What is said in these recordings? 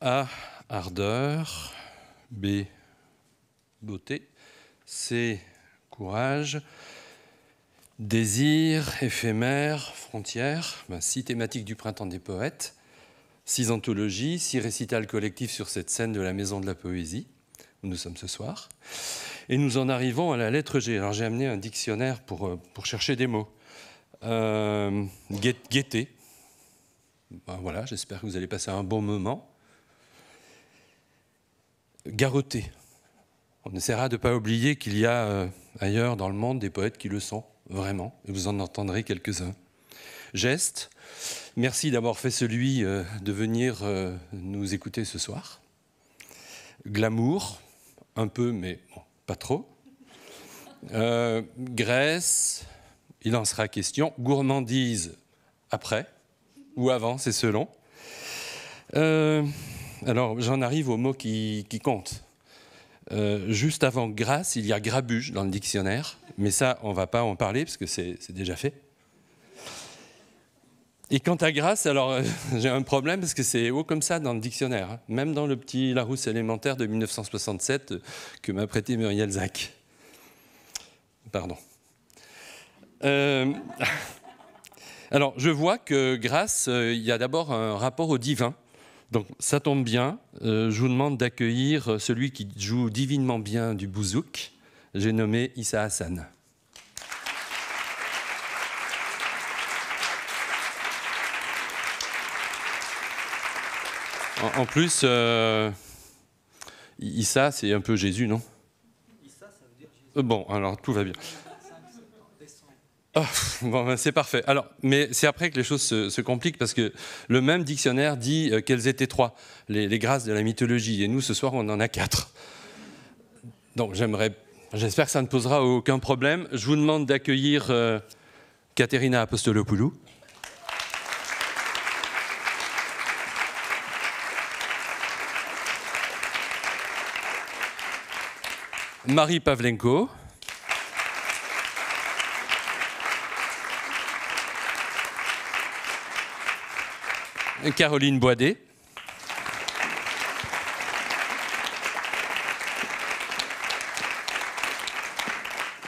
A, ardeur. B, beauté. C, courage. Désir, éphémère, frontière. 6 thématiques du printemps des poètes. 6 anthologies, 6 récitals collectifs sur cette scène de la Maison de la Poésie, où nous sommes ce soir. Et nous en arrivons à la lettre G. Alors j'ai amené un dictionnaire pour chercher des mots. Gaieté. Voilà, j'espère que vous allez passer un bon moment. Garroté. On essaiera de ne pas oublier qu'il y a ailleurs dans le monde des poètes qui le sont, vraiment, et vous en entendrez quelques-uns. Geste. Merci d'avoir fait celui de venir nous écouter ce soir. Glamour, un peu, mais bon, pas trop. Graisse, il en sera question. Gourmandise, après ou avant, c'est selon. Alors, j'en arrive aux mots qui comptent. Juste avant grâce, il y a grabuge dans le dictionnaire, mais ça, on ne va pas en parler parce que c'est déjà fait. Et quant à grâce, alors j'ai un problème parce que c'est haut comme ça dans le dictionnaire, hein, même dans le petit Larousse élémentaire de 1967 que m'a prêté Muriel Zac. Pardon. Alors, je vois que grâce, il y a d'abord un rapport au divin. Donc, ça tombe bien. Je vous demande d'accueillir celui qui joue divinement bien du bouzouk. J'ai nommé Issa Hassan. En plus, Issa, c'est un peu Jésus, non? Issa, ça veut dire Jésus. Bon, alors tout va bien. Oh, bon, ben, c'est parfait. Alors, mais c'est après que les choses se compliquent parce que le même dictionnaire dit qu'elles étaient 3, les grâces de la mythologie. Et nous, ce soir, on en a 4. Donc, j'espère que ça ne posera aucun problème. Je vous demande d'accueillir Katerina Apostolopoulou. Marie Pavlenko. Caroline Boidet.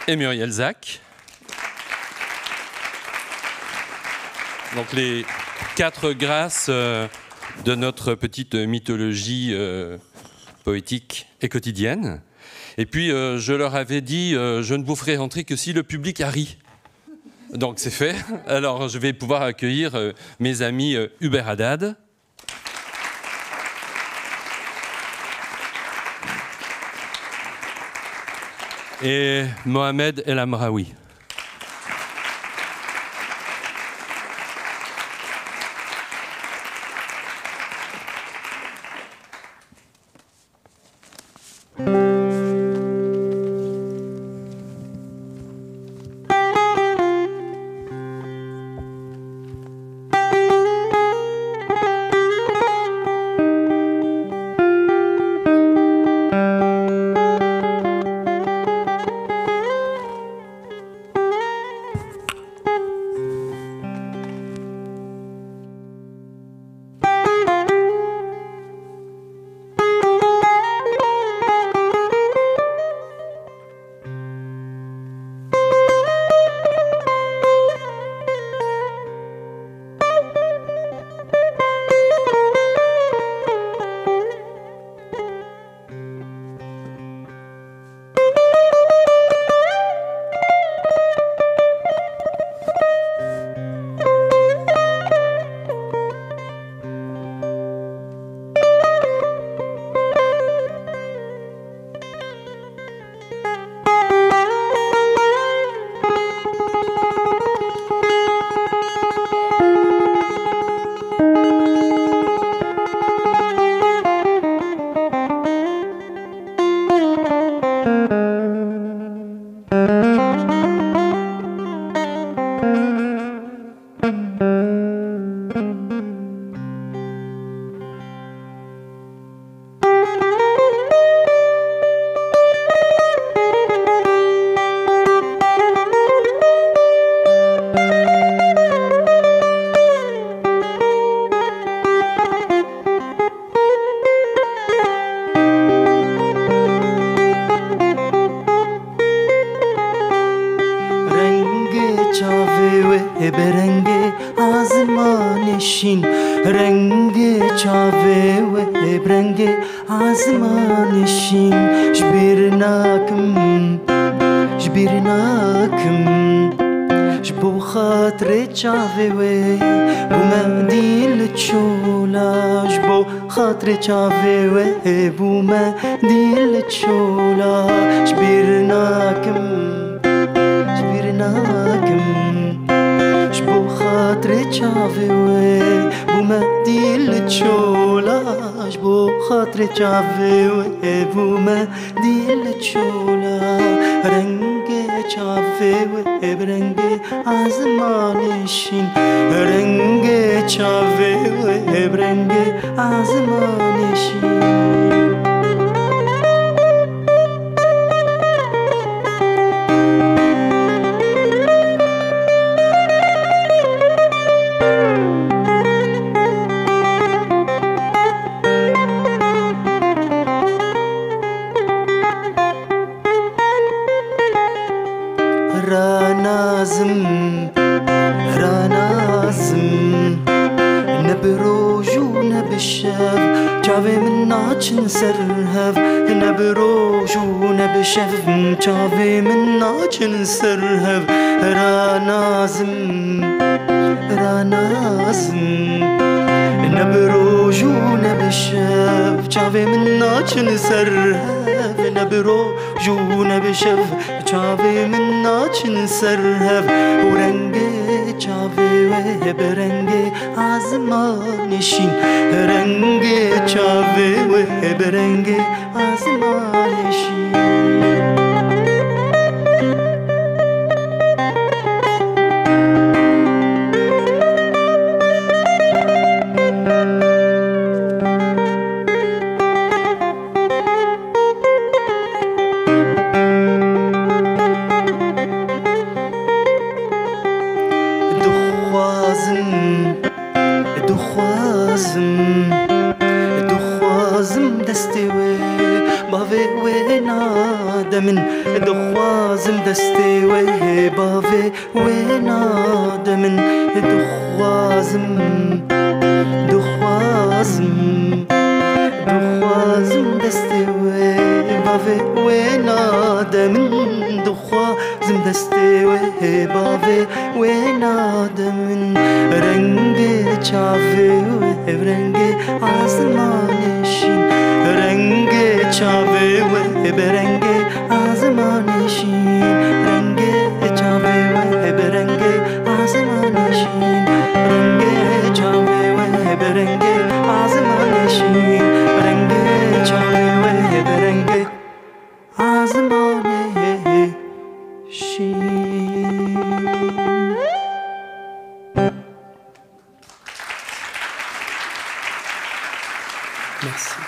Et Muriel Zac. Donc les 4 grâces de notre petite mythologie poétique et quotidienne. Et puis, je leur avais dit, je ne vous ferai rentrer que si le public a ri. Donc, c'est fait. Alors, je vais pouvoir accueillir mes amis Hubert Haddad. Et Mohamed El Amraoui. آزمانشین رنگ چاوه و برنگ آزمانشین جبرناکم جبو خاطر چاوه و بومدیل چولا جبو خاطر چاوه و بومدیل چولا جبرناکم جبو خاطر چاوه و بومدیل چولا جبو خاطر چاوه و بومدیل چولا رنگ چاوه و برنگ آزمانشین رنگ چاوه و برنگ آزمانشین رانازم نبروجو نبشف چاوه من ناچن سرهف نبروجو نبشف چاوه من ناچن سرهف رانازم نبروجو نبشف چاوه من ناچن سرهف نبروجو نبشف چاوه من ناچن سرهف ورنگ چاوه و برنگ آزمانشین رنگ چاوه و برنگ آزمانشین دخوازم دستی و باوی و نادمن دخوازم دستی و باوی و نادمن دخوازم دستی و باوی و نادمن دخوازم دستی و باوی و نادمن رنگ چاوه و برنگ آزمانشین رنگ چاوه و برنگ آزمانشین رنگ چاوه و برنگ آزمانشین رنگ چاوه و برنگ آزمانشین رنگ چاوه و برنگ آزمانشین. Merci.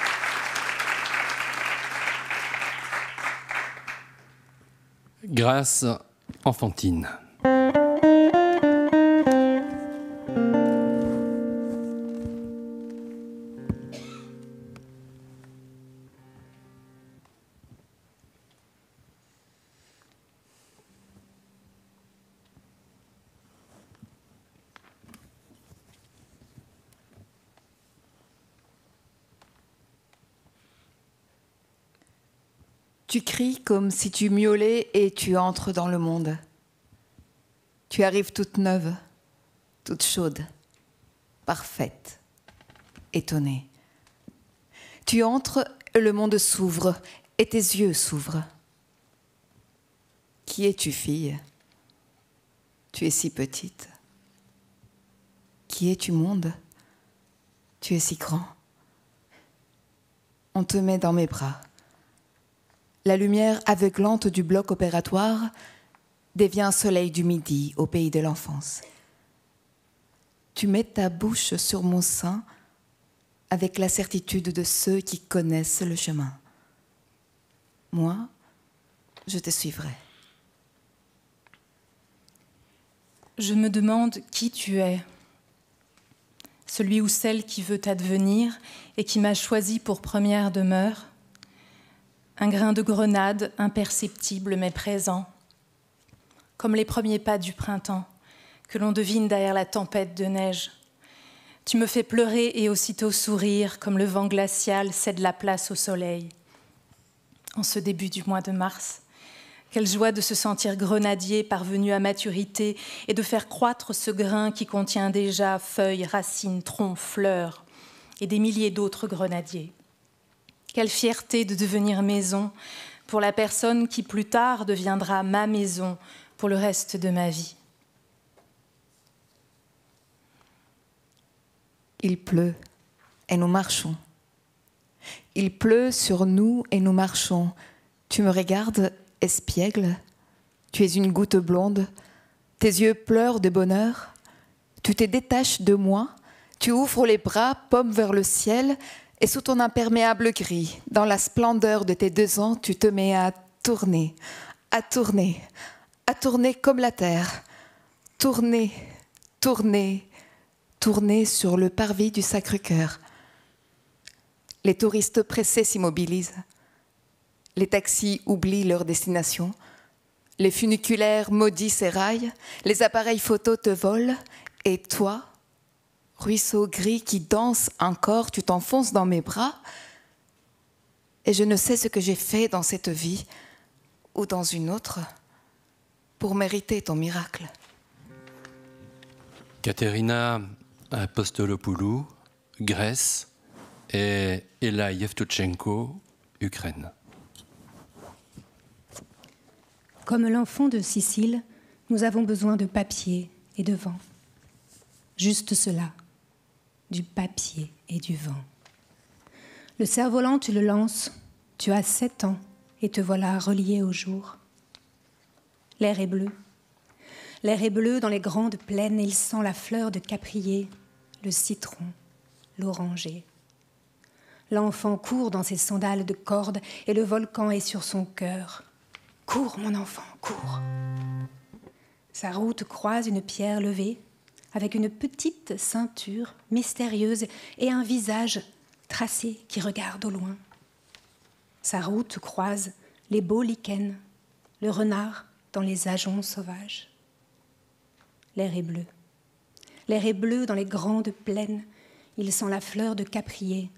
Grâce enfantine. Tu cries comme si tu miaulais et tu entres dans le monde. Tu arrives toute neuve, toute chaude, parfaite, étonnée. Tu entres et le monde s'ouvre et tes yeux s'ouvrent. Qui es-tu, fille? Tu es si petite. Qui es-tu, monde? Tu es si grand. On te met dans mes bras. La lumière aveuglante du bloc opératoire devient un soleil du midi au pays de l'enfance. Tu mets ta bouche sur mon sein avec la certitude de ceux qui connaissent le chemin. Moi, je te suivrai. Je me demande qui tu es. Celui ou celle qui veut advenir et qui m'a choisi pour première demeure. Un grain de grenade imperceptible mais présent, comme les premiers pas du printemps que l'on devine derrière la tempête de neige. Tu me fais pleurer et aussitôt sourire, comme le vent glacial cède la place au soleil. En ce début du mois de mars, quelle joie de se sentir grenadier parvenu à maturité et de faire croître ce grain qui contient déjà feuilles, racines, troncs, fleurs et des milliers d'autres grenadiers. Quelle fierté de devenir maison pour la personne qui plus tard deviendra ma maison pour le reste de ma vie. Il pleut et nous marchons. Il pleut sur nous et nous marchons. Tu me regardes, espiègle. Tu es une goutte blonde. Tes yeux pleurent de bonheur. Tu te détaches de moi. Tu ouvres les bras, paume vers le ciel. Et sous ton imperméable gris, dans la splendeur de tes 2 ans, tu te mets à tourner, à tourner, à tourner comme la terre. Tourner, tourner, tourner sur le parvis du Sacré-Cœur. Les touristes pressés s'immobilisent. Les taxis oublient leur destination. Les funiculaires maudits s'éraillent. Les appareils photos te volent. Et toi, ruisseau gris qui danse encore, tu t'enfonces dans mes bras. Et je ne sais ce que j'ai fait dans cette vie ou dans une autre pour mériter ton miracle. Katerina Apostolopoulou, Grèce, et Ella Yevtuchenko, Ukraine. Comme l'enfant de Sicile, nous avons besoin de papier et de vent. Juste cela, du papier et du vent. Le cerf-volant, tu le lances, tu as 7 ans et te voilà relié au jour. L'air est bleu. L'air est bleu dans les grandes plaines et il sent la fleur de caprier, le citron, l'oranger. L'enfant court dans ses sandales de corde et le volcan est sur son cœur. Cours, mon enfant, cours. Sa route croise une pierre levée avec une petite ceinture mystérieuse et un visage tracé qui regarde au loin. Sa route croise les beaux lichens, le renard dans les ajoncs sauvages. L'air est bleu. L'air est bleu dans les grandes plaines. Il sent la fleur de caprier,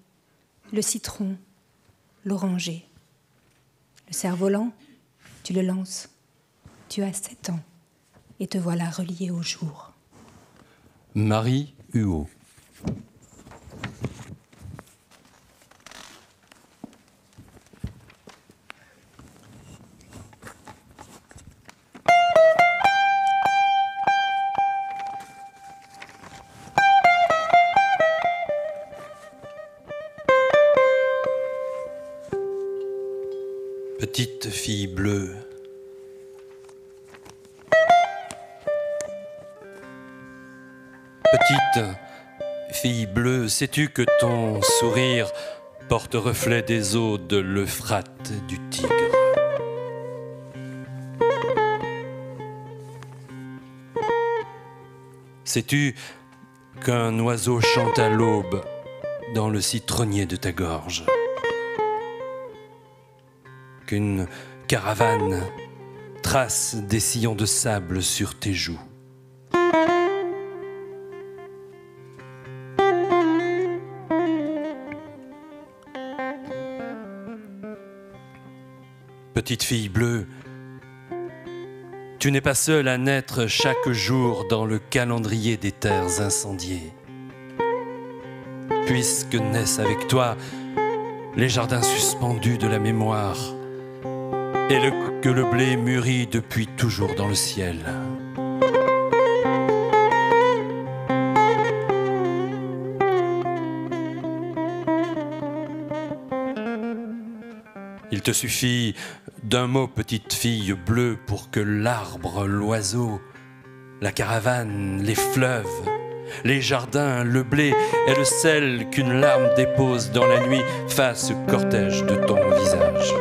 le citron, l'oranger. Le cerf-volant, tu le lances. Tu as 7 ans et te voilà relié au jour. Marie Huot. Petite fille bleue. Petite fille bleue, sais-tu que ton sourire porte reflet des eaux de l'Euphrate du Tigre? Sais-tu qu'un oiseau chante à l'aube dans le citronnier de ta gorge? Qu'une caravane trace des sillons de sable sur tes joues? Petite fille bleue, tu n'es pas seule à naître chaque jour dans le calendrier des terres incendiées. Puisque naissent avec toi les jardins suspendus de la mémoire et que le blé mûrit depuis toujours dans le ciel. Il te suffit d'un mot, petite fille bleue, pour que l'arbre, l'oiseau, la caravane, les fleuves, les jardins, le blé et le sel qu'une larme dépose dans la nuit fassent cortège de ton visage.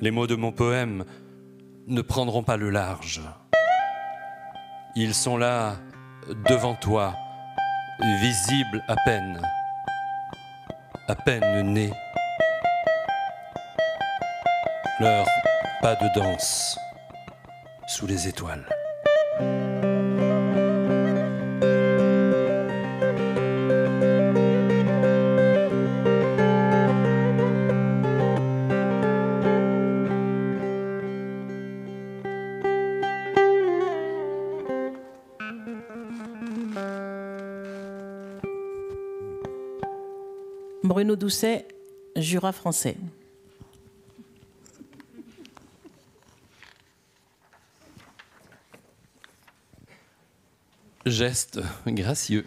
Les mots de mon poème ne prendront pas le large. Ils sont là, devant toi, visible à peine nés. Leur pas de danse sous les étoiles. Bruno Doucet, Jura français. Geste gracieux.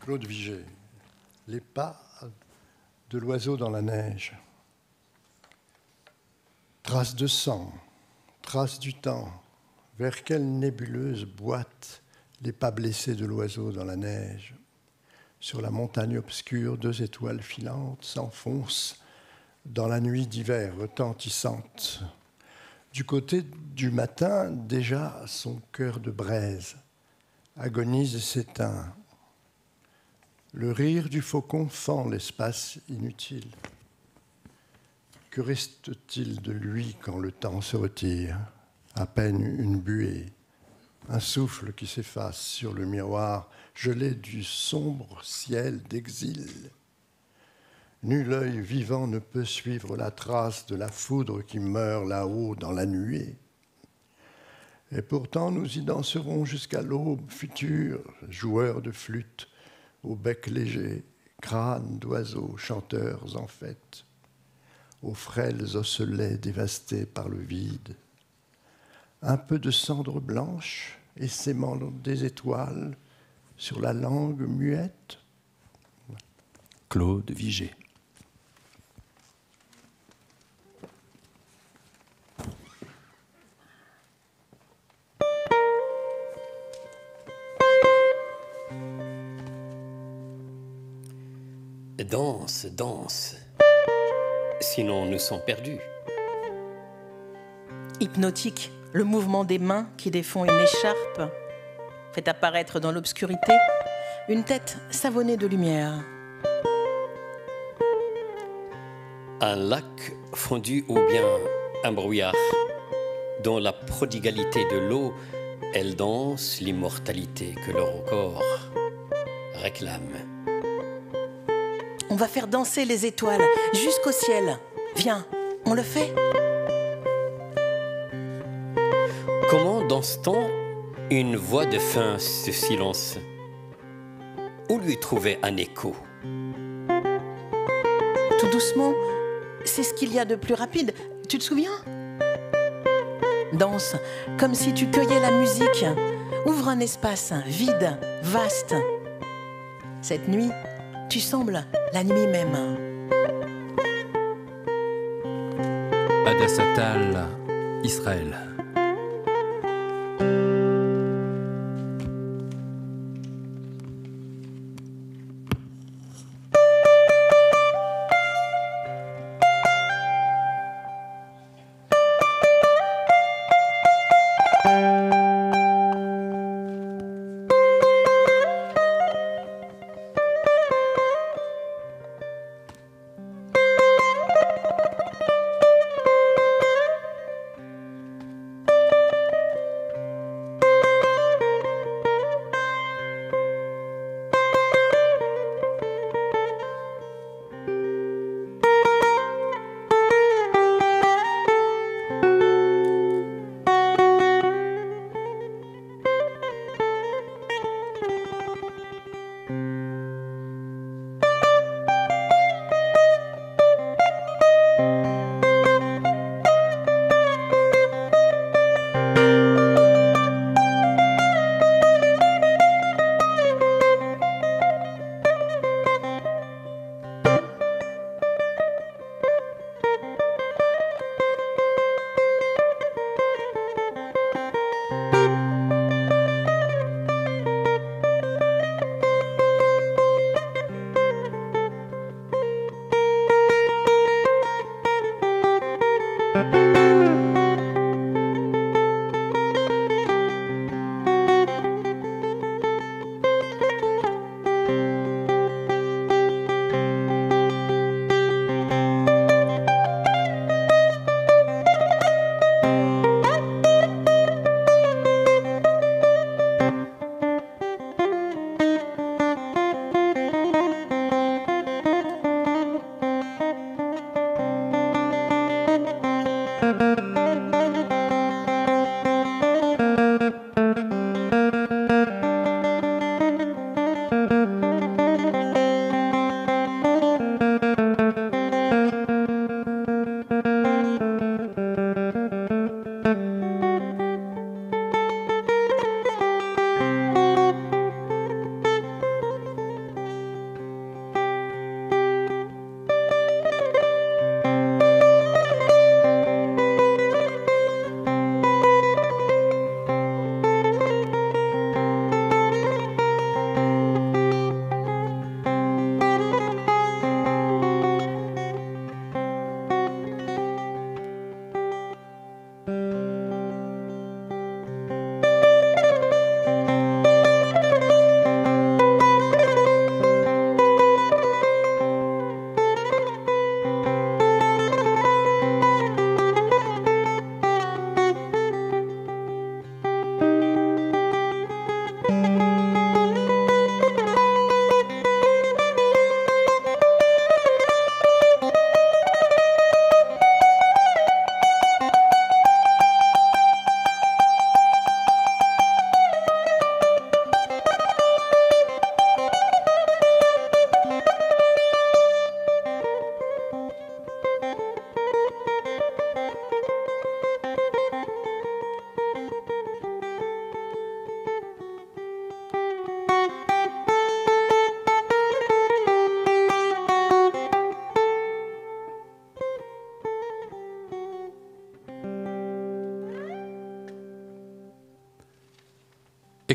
Claude Vigée, les pas de l'oiseau dans la neige. Traces de sang, traces du temps. Vers quelle nébuleuse boîte les pas blessés de l'oiseau dans la neige? Sur la montagne obscure, 2 étoiles filantes s'enfoncent dans la nuit d'hiver retentissante. Du côté du matin, déjà son cœur de braise agonise et s'éteint. Le rire du faucon fend l'espace inutile. Que reste-t-il de lui quand le temps se retire? À peine une buée, un souffle qui s'efface sur le miroir gelé du sombre ciel d'exil. Nul œil vivant ne peut suivre la trace de la foudre qui meurt là-haut dans la nuée. Et pourtant nous y danserons jusqu'à l'aube future, joueurs de flûte, au bec léger, crânes d'oiseaux, chanteurs en fête, aux frêles osselets dévastés par le vide. Un peu de cendre blanche essaimant des étoiles sur la langue muette. Claude Vigée. Danse, danse, sinon nous sommes perdus. Hypnotique, le mouvement des mains qui défont une écharpe fait apparaître dans l'obscurité une tête savonnée de lumière. Un lac fondu ou bien un brouillard, dont la prodigalité de l'eau, elle danse l'immortalité que leur corps réclame. On va faire danser les étoiles jusqu'au ciel. Viens, on le fait? Comment danse-t-on une voix de fin ce silence? Où lui trouver un écho? Tout doucement, c'est ce qu'il y a de plus rapide. Tu te souviens? Danse, comme si tu cueillais la musique. Ouvre un espace vide, vaste. Cette nuit, tu sembles la nuit même. Hadassah Tal, Israël.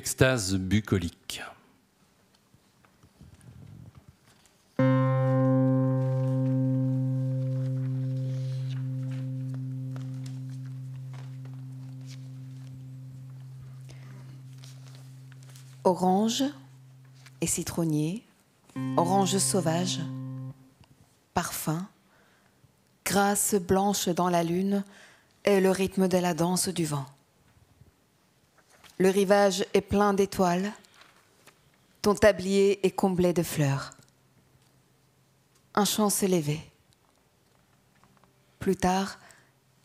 Extase bucolique. Orange et citronnier, orange sauvage, parfum, grâce blanche dans la lune est le rythme de la danse du vent. Le rivage est plein d'étoiles, ton tablier est comblé de fleurs. Un chant s'élevait. Plus tard,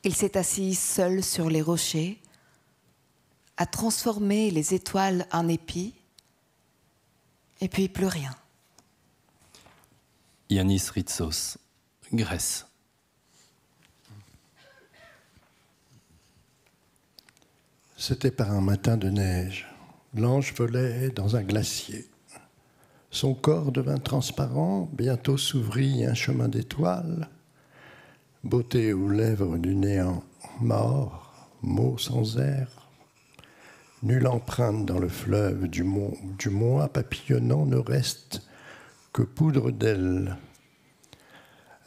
il s'est assis seul sur les rochers, a transformé les étoiles en épis, et puis plus rien. Yanis Ritsos, Grèce. C'était par un matin de neige. L'ange volait dans un glacier. Son corps devint transparent, bientôt s'ouvrit un chemin d'étoiles. Beauté aux lèvres du néant, mort, mot sans air. Nulle empreinte dans le fleuve du moi papillonnant ne reste que poudre d'ailes.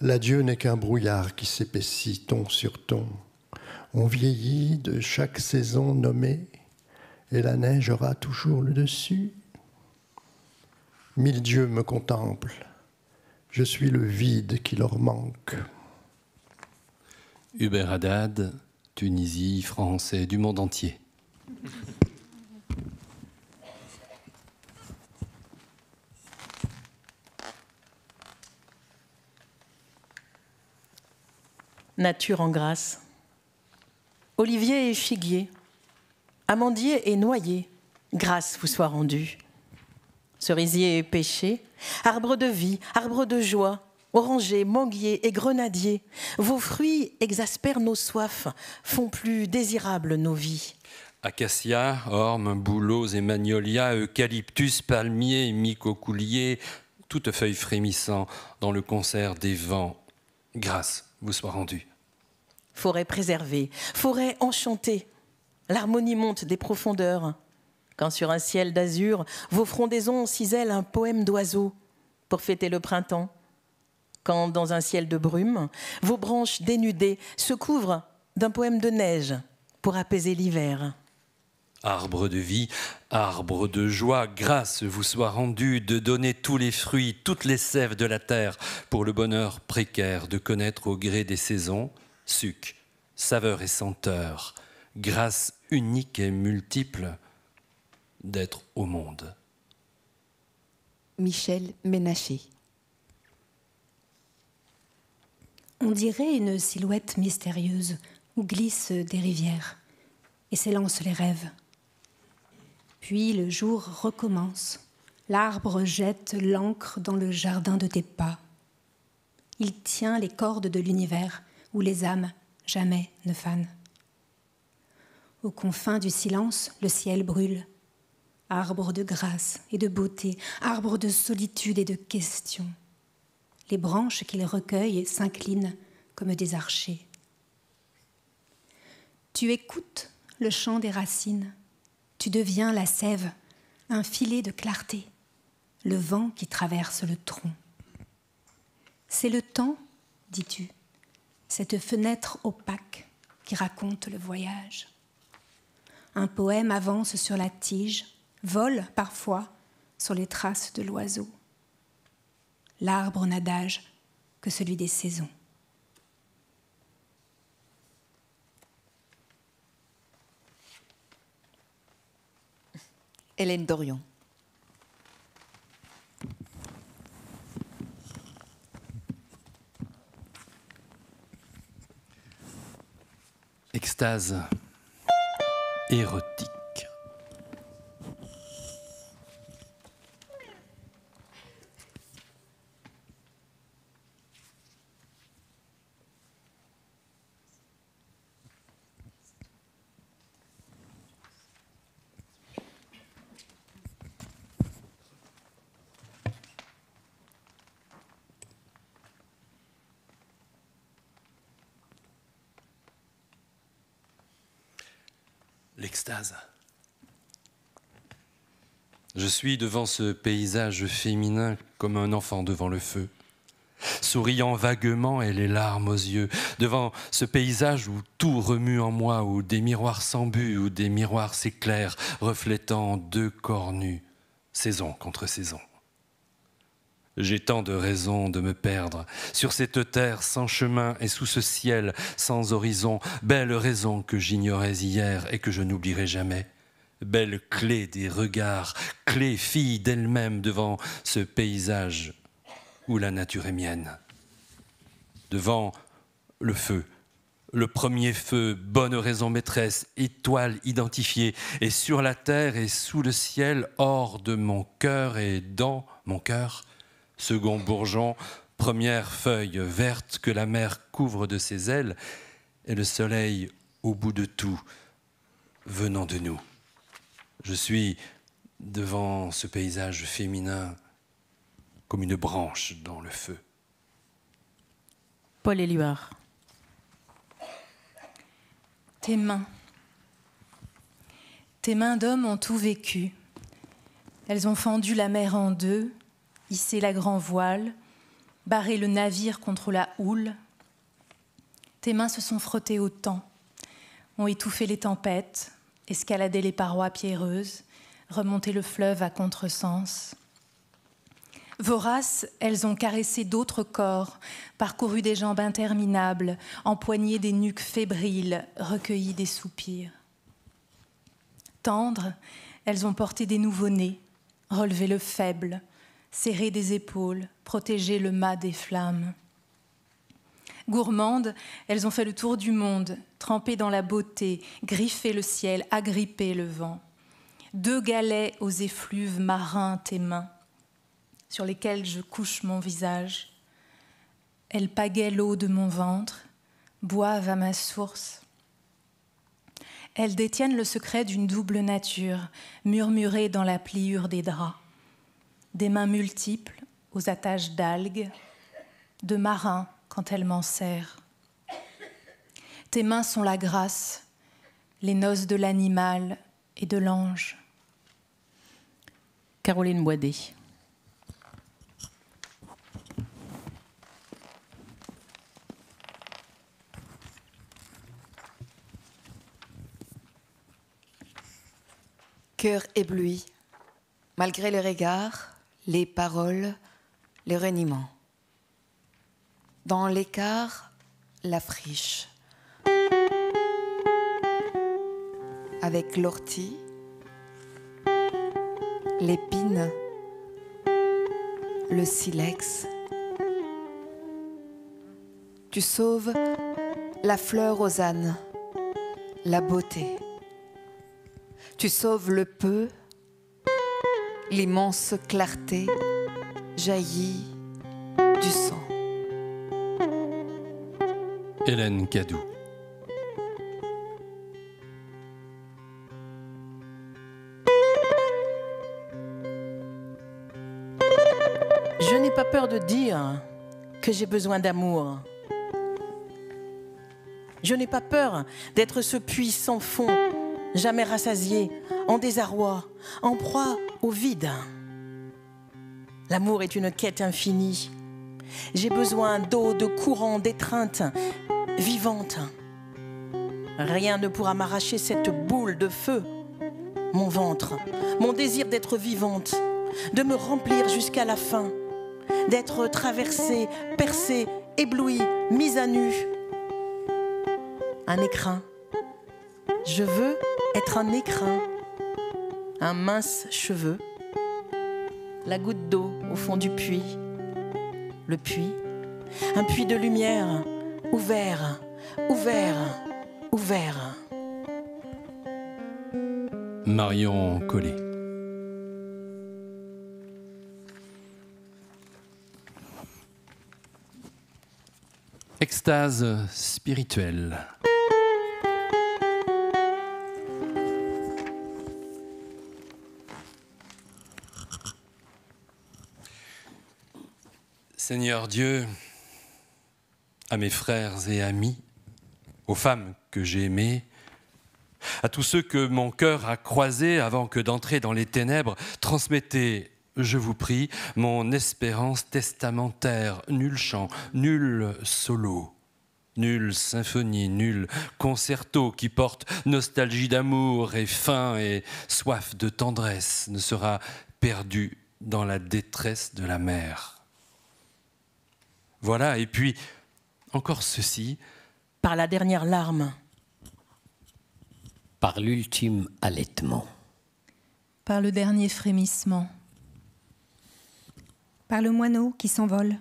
L'adieu n'est qu'un brouillard qui s'épaissit ton sur ton. On vieillit de chaque saison nommée, et la neige aura toujours le dessus. 1000 dieux me contemplent, je suis le vide qui leur manque. Hubert Haddad, Tunisie, France et du monde entier. Nature en grâce. Olivier et figuier, amandier et noyer, grâce vous soit rendue. Cerisier et pêcher, arbre de vie, arbre de joie, oranger, manguier et grenadier, vos fruits exaspèrent nos soifs, font plus désirables nos vies. Acacia, orme, bouleaux et magnolia, eucalyptus, palmier, mycocoulier, toute feuille frémissant dans le concert des vents, grâce vous soit rendue. Forêt préservée, forêt enchantée, l'harmonie monte des profondeurs. Quand sur un ciel d'azur, vos frondaisons cisèlent un poème d'oiseaux pour fêter le printemps. Quand dans un ciel de brume, vos branches dénudées se couvrent d'un poème de neige pour apaiser l'hiver. Arbre de vie, arbre de joie, grâce vous soit rendue de donner tous les fruits, toutes les sèves de la terre pour le bonheur précaire de connaître au gré des saisons suc, saveur et senteur, grâce unique et multiple d'être au monde. Michel Ménaché. On dirait une silhouette mystérieuse où glissent des rivières et s'élancent les rêves. Puis le jour recommence. L'arbre jette l'encre dans le jardin de tes pas. Il tient les cordes de l'univers où les âmes jamais ne fanent. Aux confins du silence, le ciel brûle. Arbre de grâce et de beauté, arbre de solitude et de questions. Les branches qu'il recueille s'inclinent comme des archers. Tu écoutes le chant des racines. Tu deviens la sève, un filet de clarté, le vent qui traverse le tronc. C'est le temps, dis-tu, cette fenêtre opaque qui raconte le voyage. Un poème avance sur la tige, vole parfois sur les traces de l'oiseau. L'arbre n'a d'âge que celui des saisons. Hélène Dorion. Extase érotique. L'extase. Je suis devant ce paysage féminin comme un enfant devant le feu, souriant vaguement et les larmes aux yeux, devant ce paysage où tout remue en moi, où des miroirs s'embuent, où des miroirs s'éclairent, reflétant deux corps nus, saison contre saison. J'ai tant de raisons de me perdre sur cette terre sans chemin et sous ce ciel sans horizon, belle raison que j'ignorais hier et que je n'oublierai jamais. Belle clé des regards, clé fille d'elle-même devant ce paysage où la nature est mienne. Devant le feu, le premier feu, bonne raison maîtresse, étoile identifiée, et sur la terre et sous le ciel, hors de mon cœur et dans mon cœur, second bourgeon, première feuille verte que la mer couvre de ses ailes, et le soleil au bout de tout, venant de nous. Je suis devant ce paysage féminin comme une branche dans le feu. Paul Éluard. Tes mains d'homme ont tout vécu. Elles ont fendu la mer en deux, hissé la grand voile, barré le navire contre la houle. Tes mains se sont frottées au temps, ont étouffé les tempêtes, escaladé les parois pierreuses, remonté le fleuve à contresens. Voraces, elles ont caressé d'autres corps, parcouru des jambes interminables, empoigné des nuques fébriles, recueilli des soupirs. Tendres, elles ont porté des nouveau-nés, relevé le faible, serré des épaules, protégé le mât des flammes. Gourmandes, elles ont fait le tour du monde, trempé dans la beauté, griffé le ciel, agrippé le vent. Deux galets aux effluves marins tes mains, sur lesquels je couche mon visage. Elles pagaient l'eau de mon ventre, boivent à ma source. Elles détiennent le secret d'une double nature, murmurée dans la pliure des draps. Des mains multiples aux attaches d'algues, de marins quand elles m'en serrent. Tes mains sont la grâce, les noces de l'animal et de l'ange. Caroline Boidet. Cœur ébloui, malgré les regards, les paroles, les reniements. Dans l'écart, la friche. Avec l'ortie, l'épine, le silex. Tu sauves la fleur aux ânes, la beauté. Tu sauves le peu, l'immense clarté jaillit du sang. Hélène Cadou. Je n'ai pas peur de dire que j'ai besoin d'amour. Je n'ai pas peur d'être ce puits sans fond, jamais rassasié, en désarroi, en proie au vide. L'amour est une quête infinie. J'ai besoin d'eau, de courant, d'étreinte vivante. Rien ne pourra m'arracher cette boule de feu. Mon ventre, mon désir d'être vivante, de me remplir jusqu'à la fin, d'être traversée, percée, éblouie, mise à nu. Un écrin. Je veux être un écrin, un mince cheveu, la goutte d'eau au fond du puits, le puits, un puits de lumière, ouvert, ouvert, ouvert. Marion Collet. Extase spirituelle. Seigneur Dieu, à mes frères et amis, aux femmes que j'ai aimées, À tous ceux que mon cœur a croisés avant que d'entrer dans les ténèbres, transmettez, je vous prie, mon espérance testamentaire. Nul chant, nul solo, nulle symphonie, nul concerto qui porte nostalgie d'amour et faim et soif de tendresse ne sera perdu dans la détresse de la mer. Voilà, et puis encore ceci. Par la dernière larme. Par l'ultime allaitement. Par le dernier frémissement. Par le moineau qui s'envole.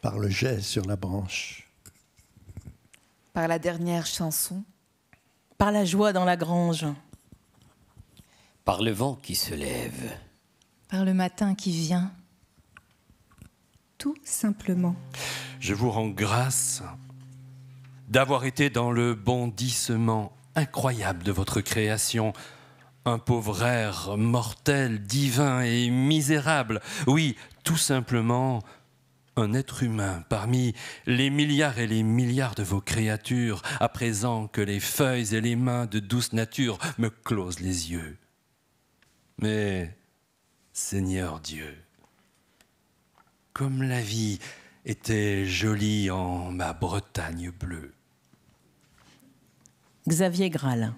Par le jet sur la branche. Par la dernière chanson. Par la joie dans la grange. Par le vent qui se lève. Par le matin qui vient. Tout simplement. Je vous rends grâce d'avoir été dans le bondissement incroyable de votre création, un pauvre air mortel, divin et misérable. Oui, tout simplement un être humain parmi les milliards et les milliards de vos créatures, à présent que les feuilles et les mains de douce nature me closent les yeux. Mais, Seigneur Dieu, comme la vie était jolie en ma Bretagne bleue. Xavier Graal.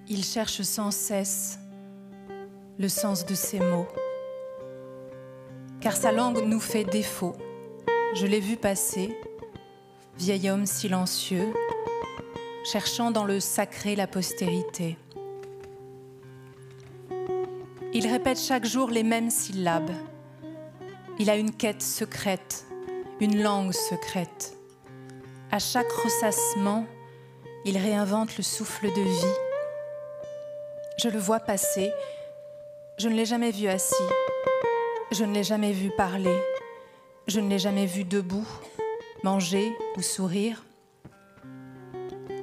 Il cherche sans cesse le sens de ses mots, car sa langue nous fait défaut. Je l'ai vu passer, vieil homme silencieux, cherchant dans le sacré la postérité. Il répète chaque jour les mêmes syllabes. Il a une quête secrète, une langue secrète. À chaque ressassement, il réinvente le souffle de vie. Je le vois passer, je ne l'ai jamais vu assis, je ne l'ai jamais vu parler, je ne l'ai jamais vu debout, manger ou sourire.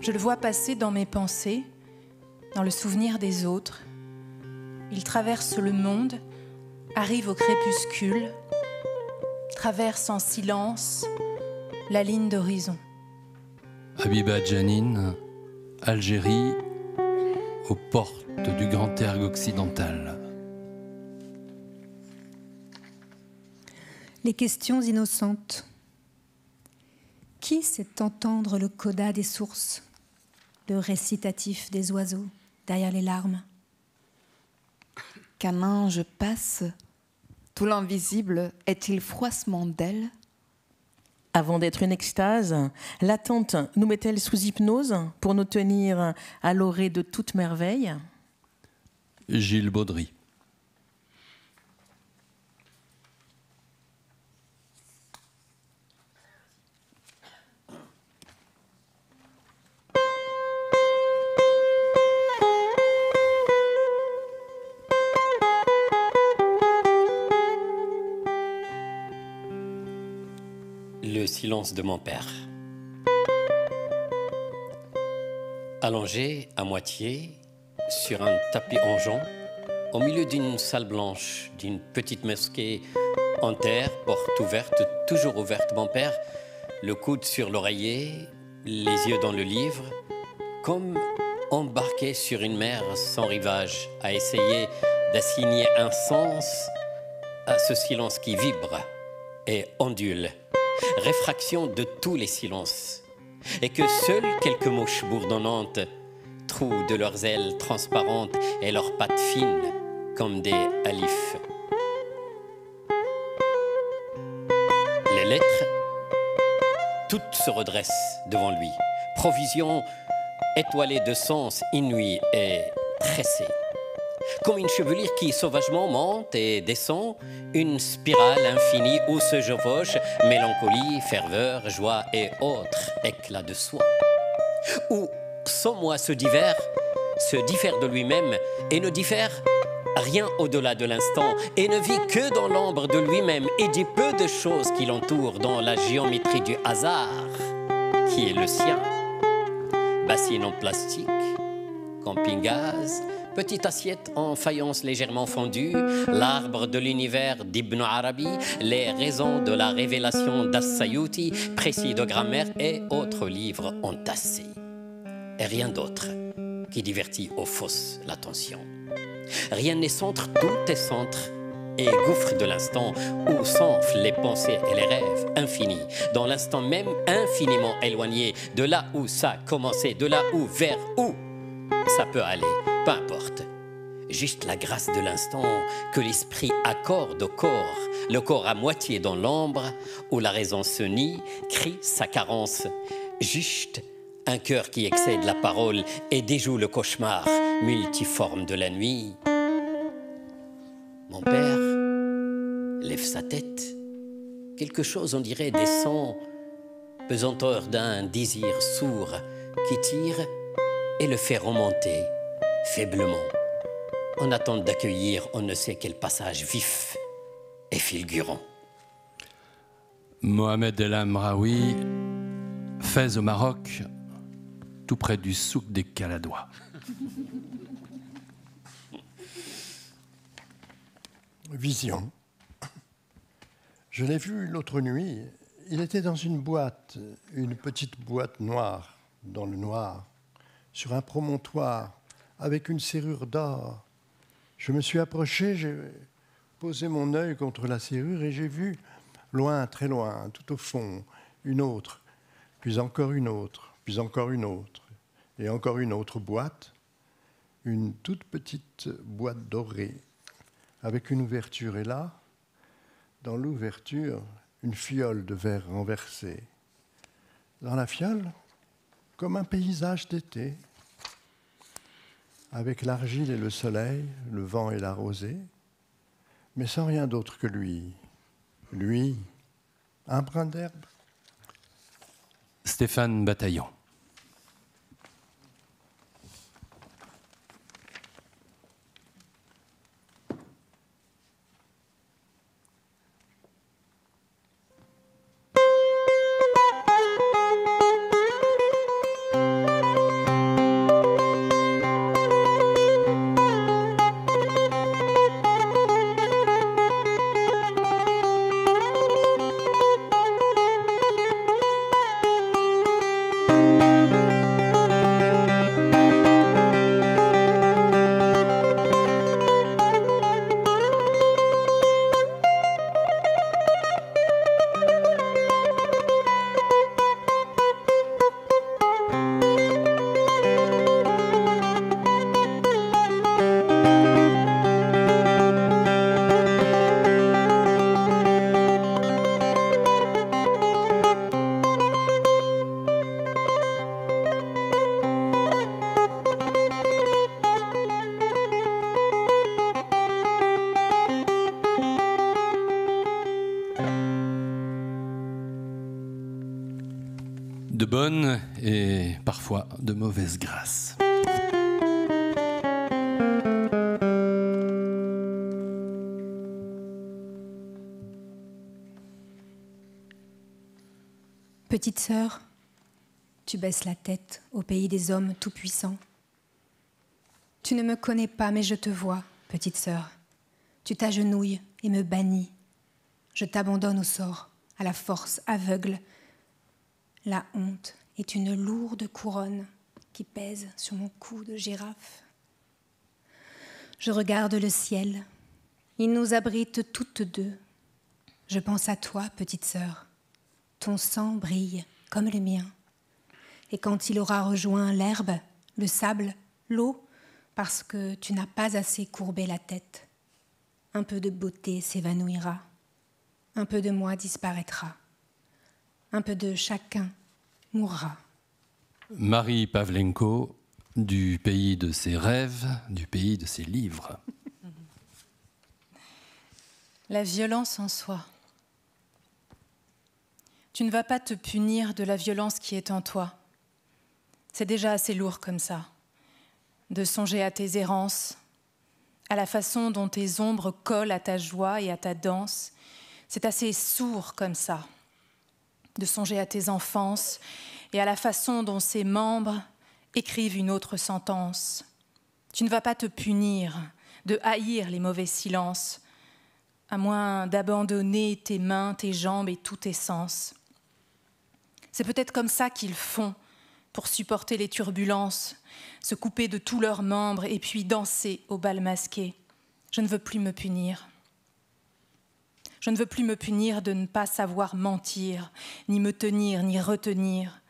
Je le vois passer dans mes pensées, dans le souvenir des autres. Il traverse le monde, arrive au crépuscule, traverse en silence la ligne d'horizon. Habiba Janine, Algérie, aux portes du Grand Ergue occidental. Les questions innocentes. Qui sait entendre le coda des sources, le récitatif des oiseaux derrière les larmes? Qu'un ange passe, tout l'invisible est-il froissement d'ailes? Avant d'être une extase, l'attente nous met-elle sous hypnose pour nous tenir à l'orée de toute merveille? Gilles Baudry. Le silence de mon père. Allongé à moitié sur un tapis en jonc, au milieu d'une salle blanche, d'une petite mosquée en terre, porte ouverte, toujours ouverte, mon père, le coude sur l'oreiller, les yeux dans le livre, comme embarqué sur une mer sans rivage, à essayer d'assigner un sens à ce silence qui vibre et ondule, réfraction de tous les silences, et que seules quelques mouches bourdonnantes trouent de leurs ailes transparentes et leurs pattes fines comme des alifs. Les lettres, toutes se redressent devant lui, provision étoilée de sens inouïs et tressés, comme une chevelure qui sauvagement monte et descend, une spirale infinie où se chevauchent mélancolie, ferveur, joie et autres éclats de soie. Où sans moi se diffère de lui-même et ne diffère rien au-delà de l'instant et ne vit que dans l'ombre de lui-même et du peu de choses qui l'entourent dans la géométrie du hasard qui est le sien. Bassine en plastique, camping-gaz, petite assiette en faïence légèrement fondue, l'arbre de l'univers d'Ibn Arabi, les raisons de la révélation d'As-Sayouti, précis de grammaire et autres livres entassés. Et rien d'autre qui divertit aux fausses l'attention. Rien n'est centre, tout est centre et gouffre de l'instant où s'enflent les pensées et les rêves infinis, dans l'instant même infiniment éloigné de là où ça a commencé, de là où, vers où ça peut aller, peu importe. Juste la grâce de l'instant que l'esprit accorde au corps, le corps à moitié dans l'ombre, où la raison se nie, crie sa carence. Juste un cœur qui excède la parole et déjoue le cauchemar multiforme de la nuit. Mon père lève sa tête. Quelque chose, on dirait, descend, pesanteur d'un désir sourd qui tire et le fait remonter faiblement, en attente d'accueillir on ne sait quel passage vif et fulgurant. Mohamed El Amraoui, Fès au Maroc, tout près du souk des Caladois. Vision. Je l'ai vu l'autre nuit. Il était dans une boîte, une petite boîte noire, dans le noir, sur un promontoire, avec une serrure d'or. Je me suis approché, j'ai posé mon œil contre la serrure et j'ai vu, loin, très loin, tout au fond, une autre, puis encore une autre, puis encore une autre, et encore une autre boîte, une toute petite boîte dorée, avec une ouverture. Et là, dans l'ouverture, une fiole de verre renversée. Dans la fiole, comme un paysage d'été, avec l'argile et le soleil, le vent et la rosée, mais sans rien d'autre que lui. Lui, un brin d'herbe. Stéphane Bataillon. De bonne et parfois de mauvaise grâce. Petite sœur, tu baisses la tête au pays des hommes tout-puissants. Tu ne me connais pas, mais je te vois, petite sœur. Tu t'agenouilles et me bannis. Je t'abandonne au sort, à la force aveugle. La honte est une lourde couronne qui pèse sur mon cou de girafe. Je regarde le ciel. Il nous abrite toutes deux. Je pense à toi, petite sœur. Ton sang brille comme le mien. Et quand il aura rejoint l'herbe, le sable, l'eau, parce que tu n'as pas assez courbé la tête, un peu de beauté s'évanouira, un peu de moi disparaîtra, un peu de chacun mourra. Marie Pavlenko, du pays de ses rêves, du pays de ses livres. La violence en soi. Tu ne vas pas te punir de la violence qui est en toi. C'est déjà assez lourd comme ça, de songer à tes errances, à la façon dont tes ombres collent à ta joie et à ta danse. C'est assez sourd comme ça, de songer à tes enfances et à la façon dont ces membres écrivent une autre sentence. Tu ne vas pas te punir de haïr les mauvais silences, à moins d'abandonner tes mains, tes jambes et tous tes sens. C'est peut-être comme ça qu'ils font pour supporter les turbulences, se couper de tous leurs membres et puis danser au bal masqué. Je ne veux plus me punir. Je ne veux plus me punir de ne pas savoir mentir, ni me tenir, ni retenir.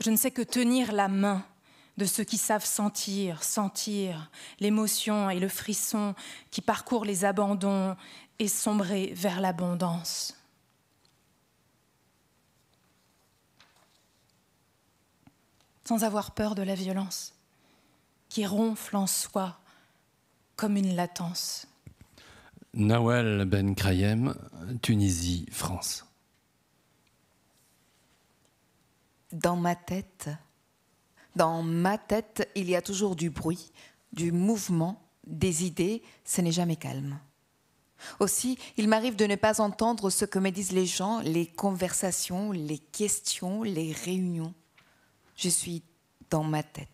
Je ne sais que tenir la main de ceux qui savent sentir l'émotion et le frisson qui parcourt les abandons et sombrer vers l'abondance. Sans avoir peur de la violence, qui ronfle en soi comme une latence. Nawal Ben Krayem, Tunisie, France. Dans ma tête, il y a toujours du bruit, du mouvement, des idées, ce n'est jamais calme. Aussi, il m'arrive de ne pas entendre ce que me disent les gens, les conversations, les questions, les réunions. Je suis dans ma tête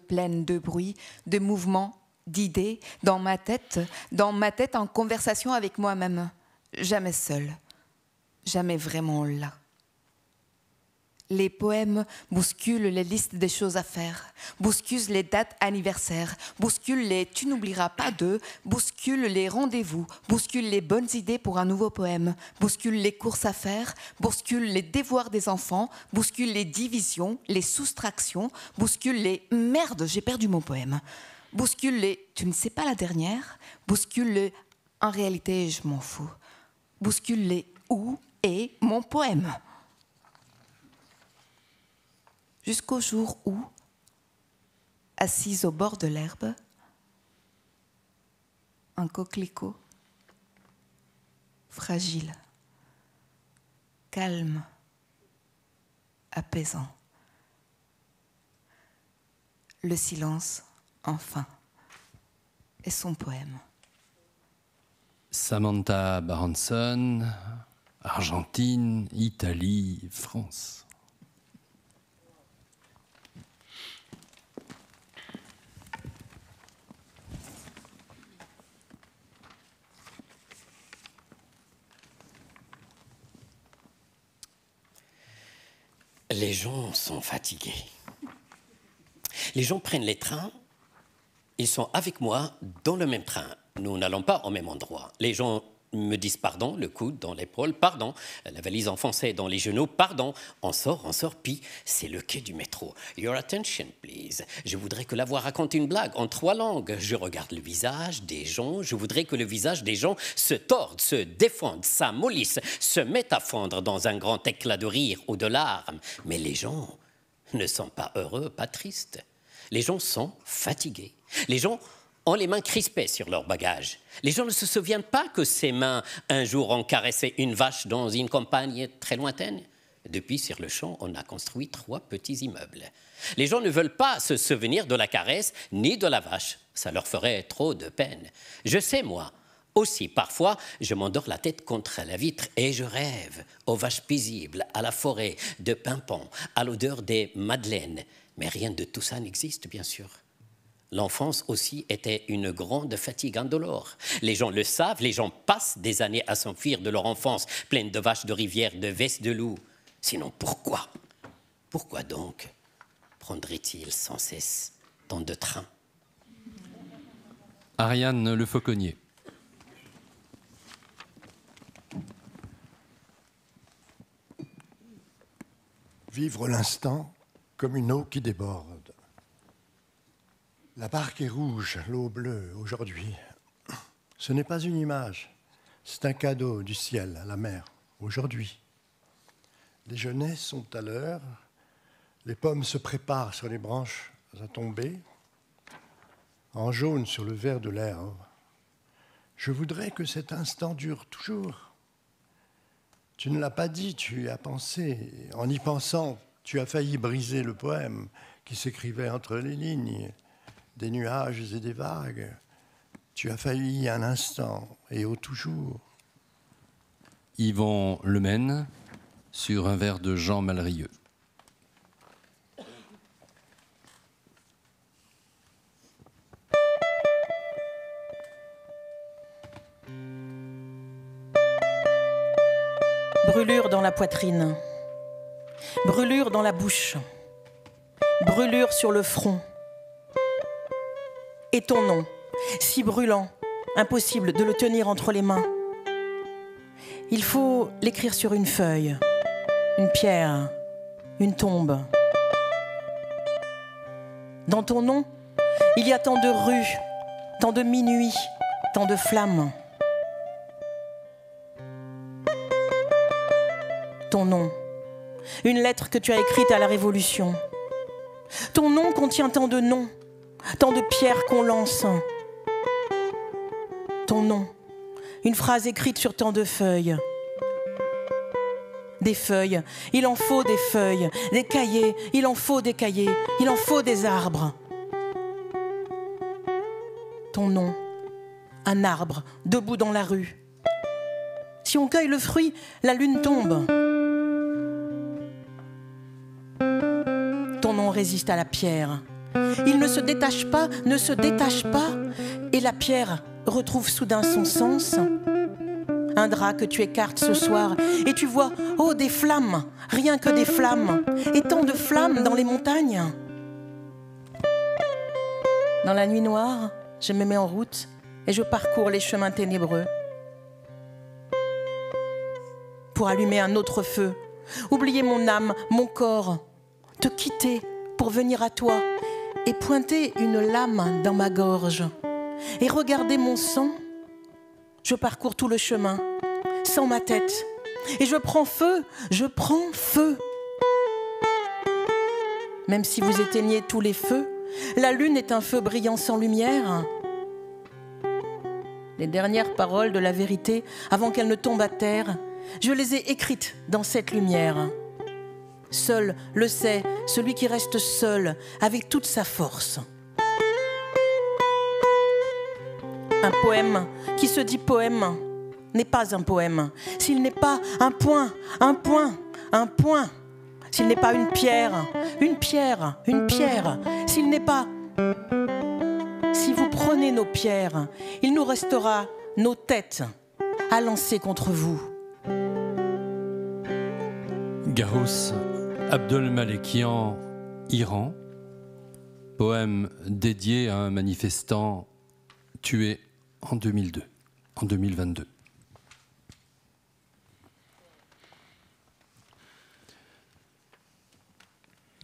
pleine de bruit, de mouvements, d'idées, dans ma tête en conversation avec moi-même, jamais seule, jamais vraiment là. Les poèmes bousculent les listes des choses à faire, bousculent les dates anniversaires, bousculent les « tu n'oublieras pas de », bousculent les rendez-vous, bousculent les bonnes idées pour un nouveau poème, bousculent les courses à faire, bousculent les devoirs des enfants, bousculent les divisions, les soustractions, bousculent les « merde, j'ai perdu mon poème », bousculent les « tu ne sais pas la dernière », bousculent les « en réalité, je m'en fous », bousculent les « où est mon poème ». Jusqu'au jour où, assise au bord de l'herbe, un coquelicot, fragile, calme, apaisant. Le silence, enfin, est son poème. Samantha Baronson, Argentine, Italie, France. Les gens sont fatigués. Les gens prennent les trains, ils sont avec moi dans le même train. Nous n'allons pas au même endroit. Les gens me disent pardon, le coude dans l'épaule, pardon, la valise enfoncée dans les genoux, pardon. On sort, puis c'est le quai du métro. Your attention, please. Je voudrais que la voix raconte une blague en 3 langues. Je regarde le visage des gens. Je voudrais que le visage des gens se torde, se défende, s'amollisse, se mette à fondre dans un grand éclat de rire ou de larmes. Mais les gens ne sont pas heureux, pas tristes. Les gens sont fatigués. Les gens ont les mains crispées sur leurs bagages. Les gens ne se souviennent pas que ces mains, un jour, ont caressé une vache dans une campagne très lointaine. Depuis, sur le champ, on a construit 3 petits immeubles. Les gens ne veulent pas se souvenir de la caresse ni de la vache. Ça leur ferait trop de peine. Je sais, moi, aussi, parfois, je m'endors la tête contre la vitre et je rêve aux vaches paisibles, à la forêt de Pimpon, à l'odeur des madeleines. Mais rien de tout ça n'existe, bien sûr. L'enfance aussi était une grande fatigue indolore. Les gens le savent, les gens passent des années à s'enfuir de leur enfance, pleine de vaches, de rivières, de vestes de loups. Sinon, pourquoi donc prendrait-il sans cesse tant de trains? Ariane Le Fauconnier. Vivre l'instant comme une eau qui déborde. La barque est rouge, l'eau bleue, aujourd'hui. Ce n'est pas une image, c'est un cadeau du ciel à la mer, aujourd'hui. Les genêts sont à l'heure, les pommes se préparent sur les branches à tomber, en jaune sur le vert de l'herbe. Je voudrais que cet instant dure toujours. Tu ne l'as pas dit, tu y as pensé. En y pensant, Tu as failli briser le poème qui s'écrivait entre les lignes, des nuages et des vagues. Tu as failli un instant et au toujours. Yvon Lemaine, sur un vers de Jean Malrieux. Brûlure dans la poitrine, brûlure dans la bouche, brûlure sur le front. Et ton nom, si brûlant, impossible de le tenir entre les mains. Il faut l'écrire sur une feuille, une pierre, une tombe. Dans ton nom, il y a tant de rues, tant de minuits, tant de flammes. Ton nom, une lettre que tu as écrite à la Révolution. Ton nom contient tant de noms, tant de pierres qu'on lance. Ton nom, une phrase écrite sur tant de feuilles. Des feuilles, il en faut des feuilles. Des cahiers, il en faut des cahiers. Il en faut des arbres. Ton nom, un arbre debout dans la rue. Si on cueille le fruit, la lune tombe. Ton nom résiste à la pierre. Il ne se détache pas, et la pierre retrouve soudain son sens. Un drap que tu écartes ce soir, et tu vois, oh, des flammes, rien que des flammes, et tant de flammes dans les montagnes. Dans la nuit noire, je me mets en route, et je parcours les chemins ténébreux. Pour allumer un autre feu, oublier mon âme, mon corps, te quitter pour venir à toi et pointer une lame dans ma gorge et regarder mon sang. Je parcours tout le chemin sans ma tête et je prends feu. Même si vous éteignez tous les feux, la lune est un feu brillant sans lumière. Les dernières paroles de la vérité avant qu'elle ne tombe à terre, je les ai écrites dans cette lumière. Seul le sait celui qui reste seul avec toute sa force. Un poème qui se dit poème n'est pas un poème s'il n'est pas un point, s'il n'est pas une pierre, s'il n'est pas... Si vous prenez nos pierres, il nous restera nos têtes à lancer contre vous. Garous Abdolmalekian, Iran, poème dédié à un manifestant tué en 2022.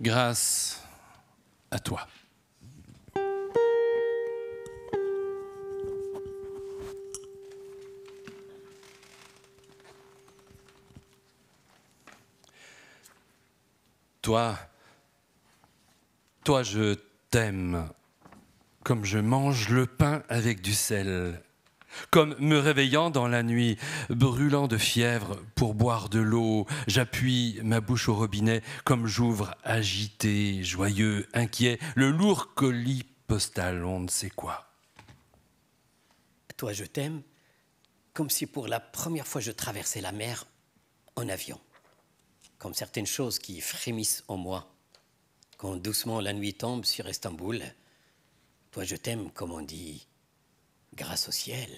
Grâce à toi. Toi, je t'aime, comme je mange le pain avec du sel, comme me réveillant dans la nuit, brûlant de fièvre pour boire de l'eau, j'appuie ma bouche au robinet, comme j'ouvre agité, joyeux, inquiet, le lourd colis postal, on ne sait quoi. Toi, je t'aime, comme si pour la première fois je traversais la mer en avion. Comme certaines choses qui frémissent en moi, quand doucement la nuit tombe sur Istanbul. Toi, je t'aime, comme on dit, grâce au ciel,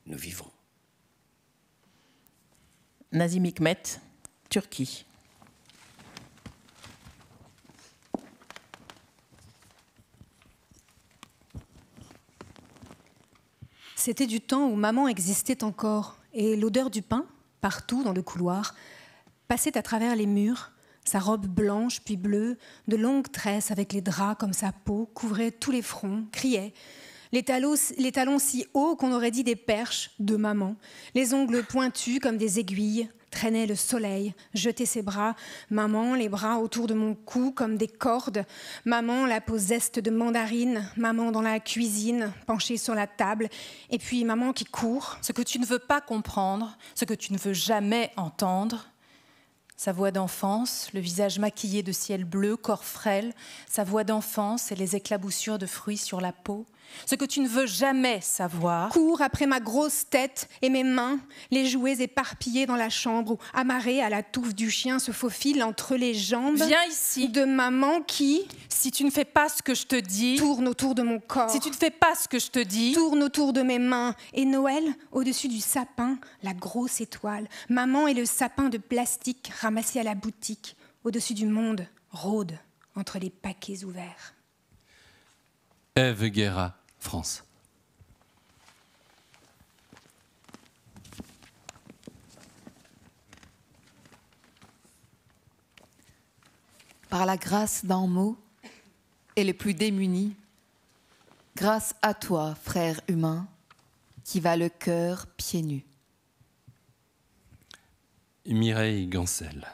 nous vivons. Nazım Hikmet, Turquie. C'était du temps où maman existait encore, et l'odeur du pain, partout dans le couloir, passait à travers les murs, sa robe blanche puis bleue, de longues tresses avec les draps comme sa peau, couvraient tous les fronts, criait. Les talons si hauts qu'on aurait dit des perches de maman, les ongles pointus comme des aiguilles, traînait le soleil, jetait ses bras, maman, les bras autour de mon cou comme des cordes, maman, la peau zeste de mandarine, maman dans la cuisine, penchée sur la table, et puis maman qui court. Ce que tu ne veux pas comprendre, ce que tu ne veux jamais entendre, Sa voix d'enfance, le visage maquillé de ciel bleu, corps frêle, sa voix d'enfance et les éclaboussures de fruits sur la peau. Ce que tu ne veux jamais savoir. Cours après ma grosse tête et mes mains, les jouets éparpillés dans la chambre, ou amarrés à la touffe du chien se faufilent entre les jambes. Viens ici. De maman qui, si tu ne fais pas ce que je te dis, tourne autour de mon corps. Si tu ne fais pas ce que je te dis, tourne autour de mes mains. Et Noël, au-dessus du sapin, la grosse étoile. Maman et le sapin de plastique ramassé à la boutique. Au-dessus du monde, rôde entre les paquets ouverts. Ève Guéra, France. Par la grâce d'un mot et les plus démunis, grâce à toi, frère humain, qui va le cœur pieds nus. Mireille Gancel.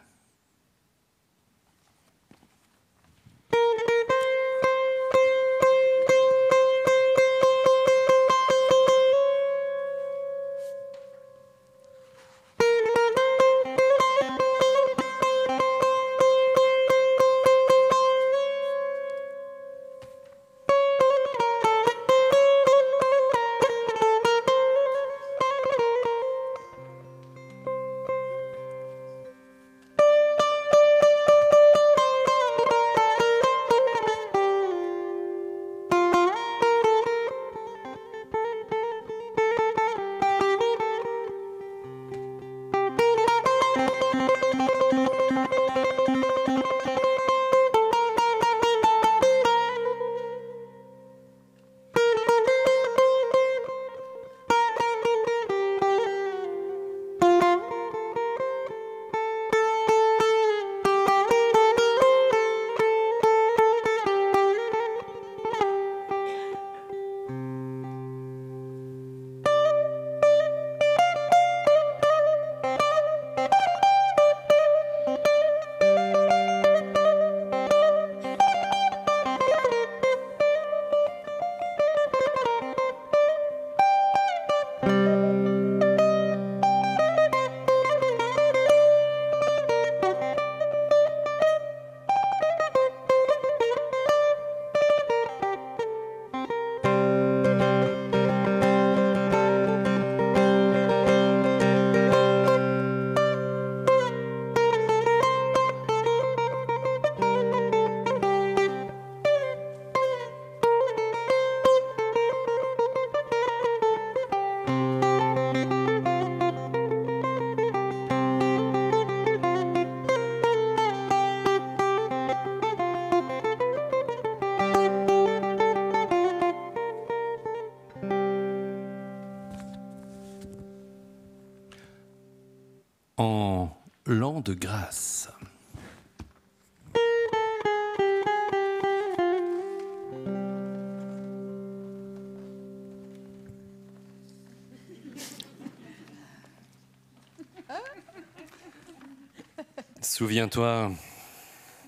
En l'an de grâce.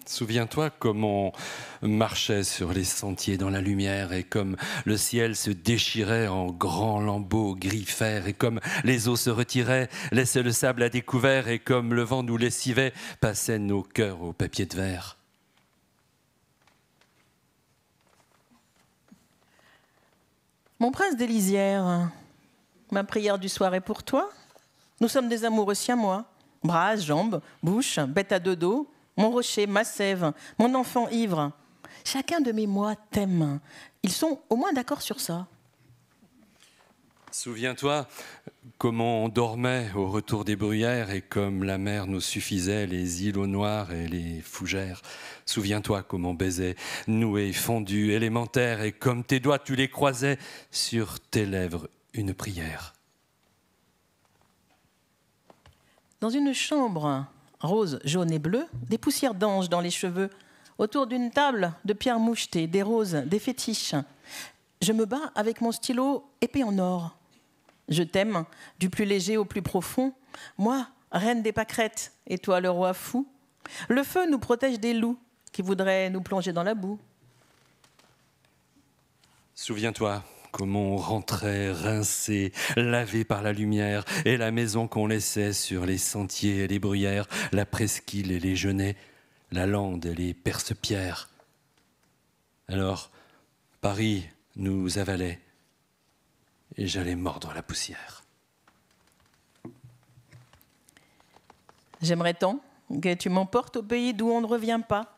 Souviens-toi comme on marchait sur les sentiers dans la lumière et comme le ciel se déchirait en grands lambeaux gris fer et comme les eaux se retiraient, laissaient le sable à découvert et comme le vent nous lessivait, passaient nos cœurs au papier de verre. Mon prince des lisières, ma prière du soir est pour toi. Nous sommes des amoureux siamois, bras, jambes, bouche, bête à deux dos, mon rocher, ma sève, mon enfant ivre. Chacun de mes mois t'aime. Ils sont au moins d'accord sur ça. Souviens-toi comment on dormait au retour des bruyères et comme la mer nous suffisait, les îlots noirs et les fougères. Souviens-toi comment on baisait, noué, fondu, élémentaire, et comme tes doigts tu les croisais, sur tes lèvres une prière. Dans une chambre rose, jaune et bleu, des poussières d'ange dans les cheveux, autour d'une table de pierres mouchetées, des roses, des fétiches. Je me bats avec mon stylo épais en or. Je t'aime, du plus léger au plus profond. Moi, reine des pâquerettes, et toi le roi fou. Le feu nous protège des loups qui voudraient nous plonger dans la boue. Souviens-toi comment on rentrait rincé, lavé par la lumière, et la maison qu'on laissait sur les sentiers et les bruyères, la presqu'île et les genêts, la lande et les perce-pierres. Alors, Paris nous avalait, et j'allais mordre la poussière. J'aimerais tant que tu m'emportes au pays d'où on ne revient pas.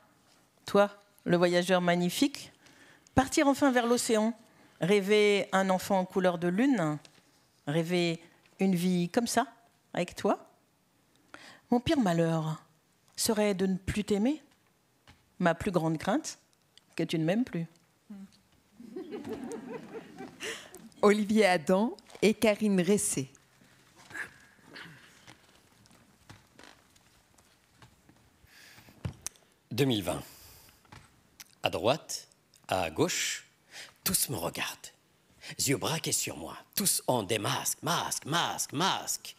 Toi, le voyageur magnifique, partir enfin vers l'océan, rêver un enfant en couleur de lune, rêver une vie comme ça, avec toi. Mon pire malheur serait de ne plus t'aimer. Ma plus grande crainte, que tu ne m'aimes plus. Olivier Adam et Karine Ressé. « 2020. À droite, à gauche, tous me regardent. Yeux braqués sur moi. Tous ont des masques, masques, masques, masques.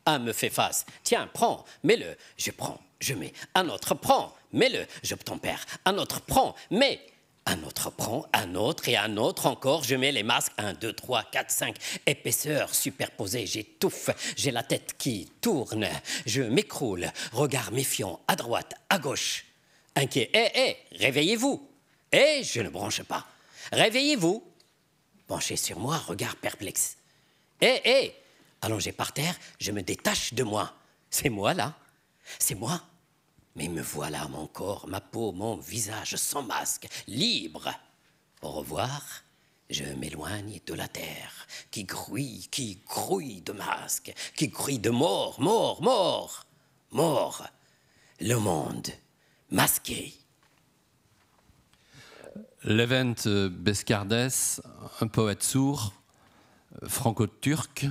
Un me fait face. Tiens, prends, mets-le. Je prends, je mets. Un autre prend, mets-le. Je tempère. Un autre prend, mets. Un autre prend, un autre et un autre encore. Je mets les masques. 1, 2, 3, 4, 5. Épaisseur superposée. J'étouffe. J'ai la tête qui tourne. Je m'écroule. Regard méfiant à droite, à gauche. Inquiet. Réveillez-vous. Je ne branche pas. Réveillez-vous. Penché sur moi, regard perplexe. Allongé par terre, je me détache de moi. C'est moi, là. C'est moi. Mais me voilà, mon corps, ma peau, mon visage, sans masque, libre. Au revoir, je m'éloigne de la terre, qui grouille de masques, qui grouille de mort, mort, mort, mort. Le monde masqué. Levent Bescardès, un poète sourd, franco-turc,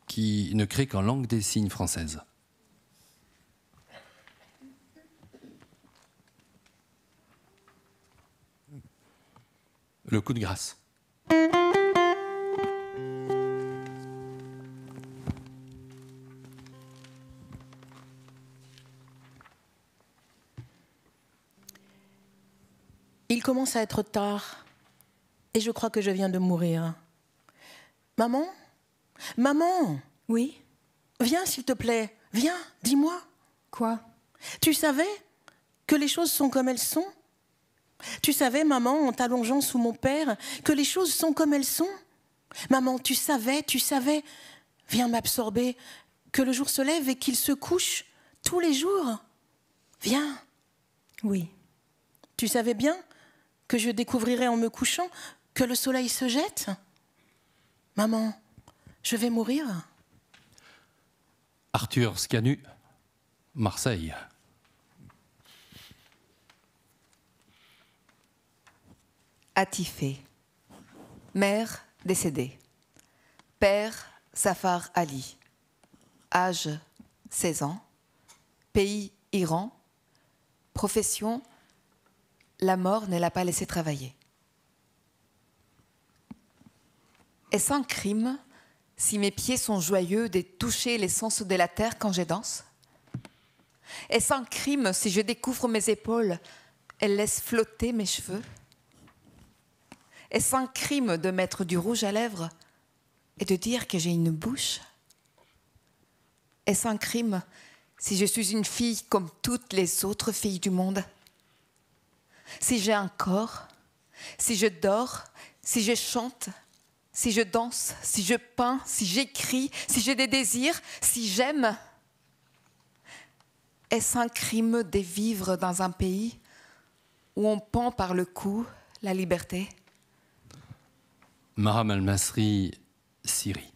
qui ne crée qu'en langue des signes française. Le coup de grâce. Il commence à être tard et je crois que je viens de mourir. Maman ? Maman ? Oui ? Viens, s'il te plaît. Viens, dis-moi. Quoi ? Tu savais que les choses sont comme elles sont ? Tu savais, maman, en t'allongeant sous mon père, que les choses sont comme elles sont ? Maman, tu savais, viens m'absorber, que le jour se lève et qu'il se couche tous les jours. Viens. Oui. Tu savais bien que je découvrirais en me couchant que le soleil se jette ? Maman, je vais mourir. Arthur Scanu, Marseille. Atifé. Mère décédée. Père Safar Ali. Âge 16 ans. Pays Iran. Profession la mort ne l'a pas laissé travailler. Est-ce un crime si mes pieds sont joyeux de toucher l'essence de la terre quand je danse ? Est-ce un crime si je découvre mes épaules et laisse flotter mes cheveux ? Est-ce un crime de mettre du rouge à lèvres et de dire que j'ai une bouche ? Est-ce un crime si je suis une fille comme toutes les autres filles du monde ? Si j'ai un corps, si je dors, si je chante, si je danse, si je peins, si j'écris, si j'ai des désirs, si j'aime, est-ce un crime de vivre dans un pays où on pend par le cou la liberté ? Maram Al-Masri, Syrie.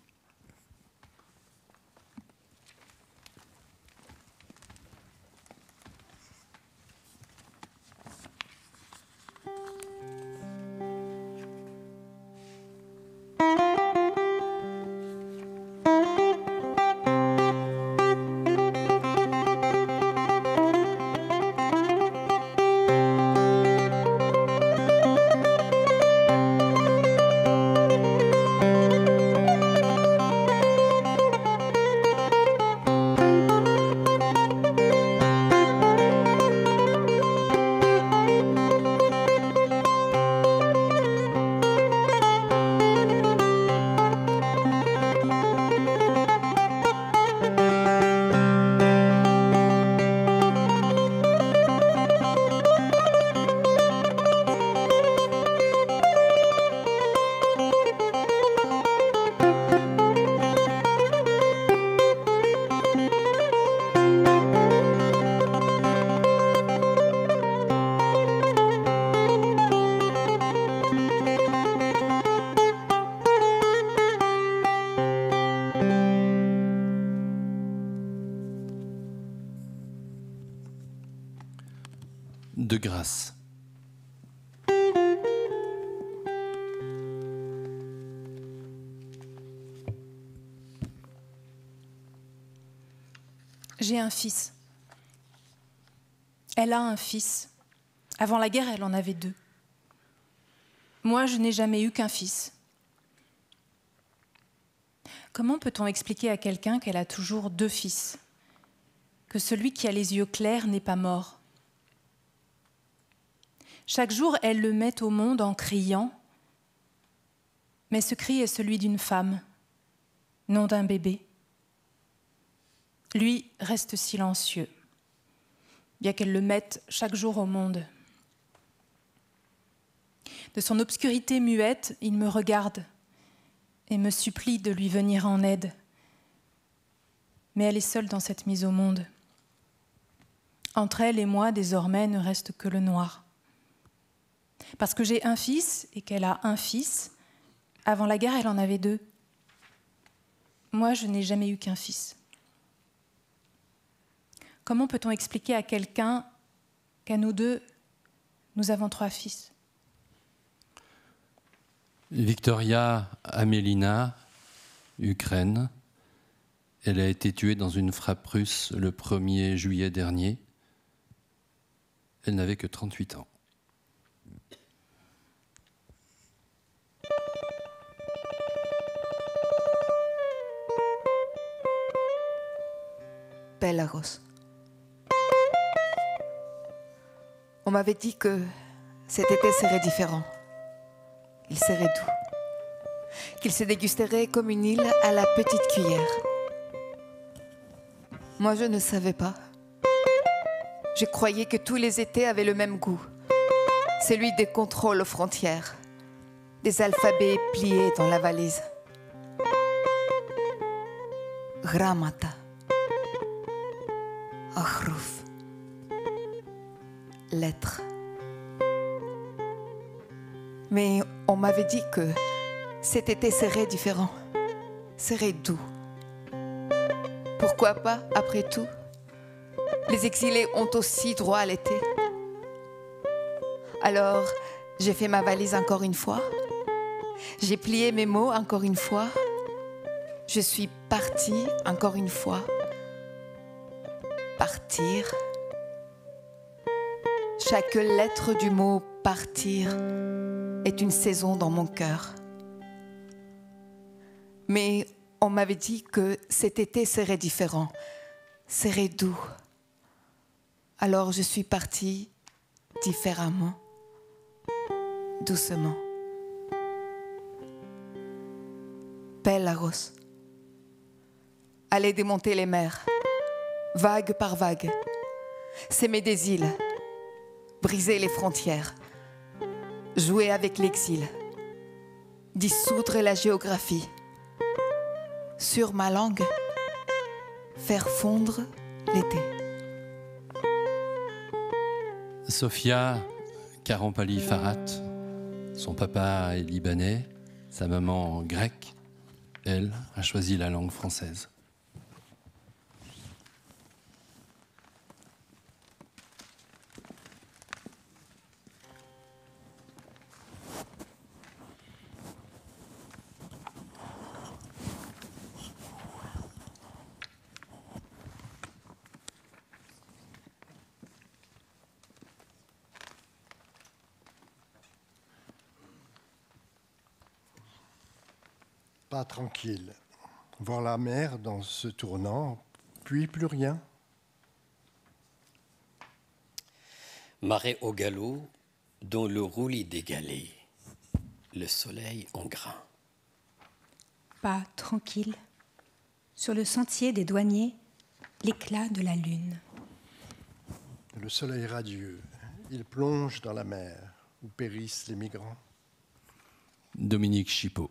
de grâce. J'ai un fils. Elle a un fils. Avant la guerre, elle en avait 2. Moi, je n'ai jamais eu qu'un fils. Comment peut-on expliquer à quelqu'un qu'elle a toujours 2 fils? Que celui qui a les yeux clairs n'est pas mort? Chaque jour, elle le met au monde en criant, mais ce cri est celui d'une femme, non d'un bébé. Lui reste silencieux, bien qu'elle le mette chaque jour au monde. De son obscurité muette, il me regarde et me supplie de lui venir en aide. Mais elle est seule dans cette mise au monde. Entre elle et moi, désormais, ne reste que le noir. Parce que j'ai un fils et qu'elle a un fils, avant la guerre, elle en avait 2. Moi, je n'ai jamais eu qu'un fils. Comment peut-on expliquer à quelqu'un qu'à nous 2, nous avons 3 fils? Victoria Amelina, Ukraine. Elle a été tuée dans une frappe russe le 1er juillet dernier. Elle n'avait que 38 ans. Belarus. On m'avait dit que cet été serait différent. Il serait doux. Qu'il se dégusterait comme une île à la petite cuillère. Moi, je ne savais pas. Je croyais que tous les étés avaient le même goût. Celui des contrôles aux frontières. Des alphabets pliés dans la valise. Gramata. Ahruf. Lettres. Mais on m'avait dit que cet été serait différent, serait doux. Pourquoi pas, après tout? Les exilés ont aussi droit à l'été. Alors, j'ai fait ma valise encore une fois. J'ai plié mes mots encore une fois. Je suis partie encore une fois. Partir. Chaque lettre du mot partir est une saison dans mon cœur. Mais on m'avait dit que cet été serait différent, serait doux. Alors je suis partie différemment, doucement. Belarus. Aller démonter les mers, vague par vague, s'aimer des îles, briser les frontières, jouer avec l'exil, dissoudre la géographie, sur ma langue, faire fondre l'été. Sofia Karampali Farhat, son papa est libanais, sa maman grecque, elle a choisi la langue française. Pas tranquille. Voir la mer dans ce tournant, puis plus rien. Marée au galop, dont le roulis dégalé, le soleil en grain. Pas tranquille. Sur le sentier des douaniers, l'éclat de la lune. Le soleil radieux, il plonge dans la mer où périssent les migrants. Dominique Chipot.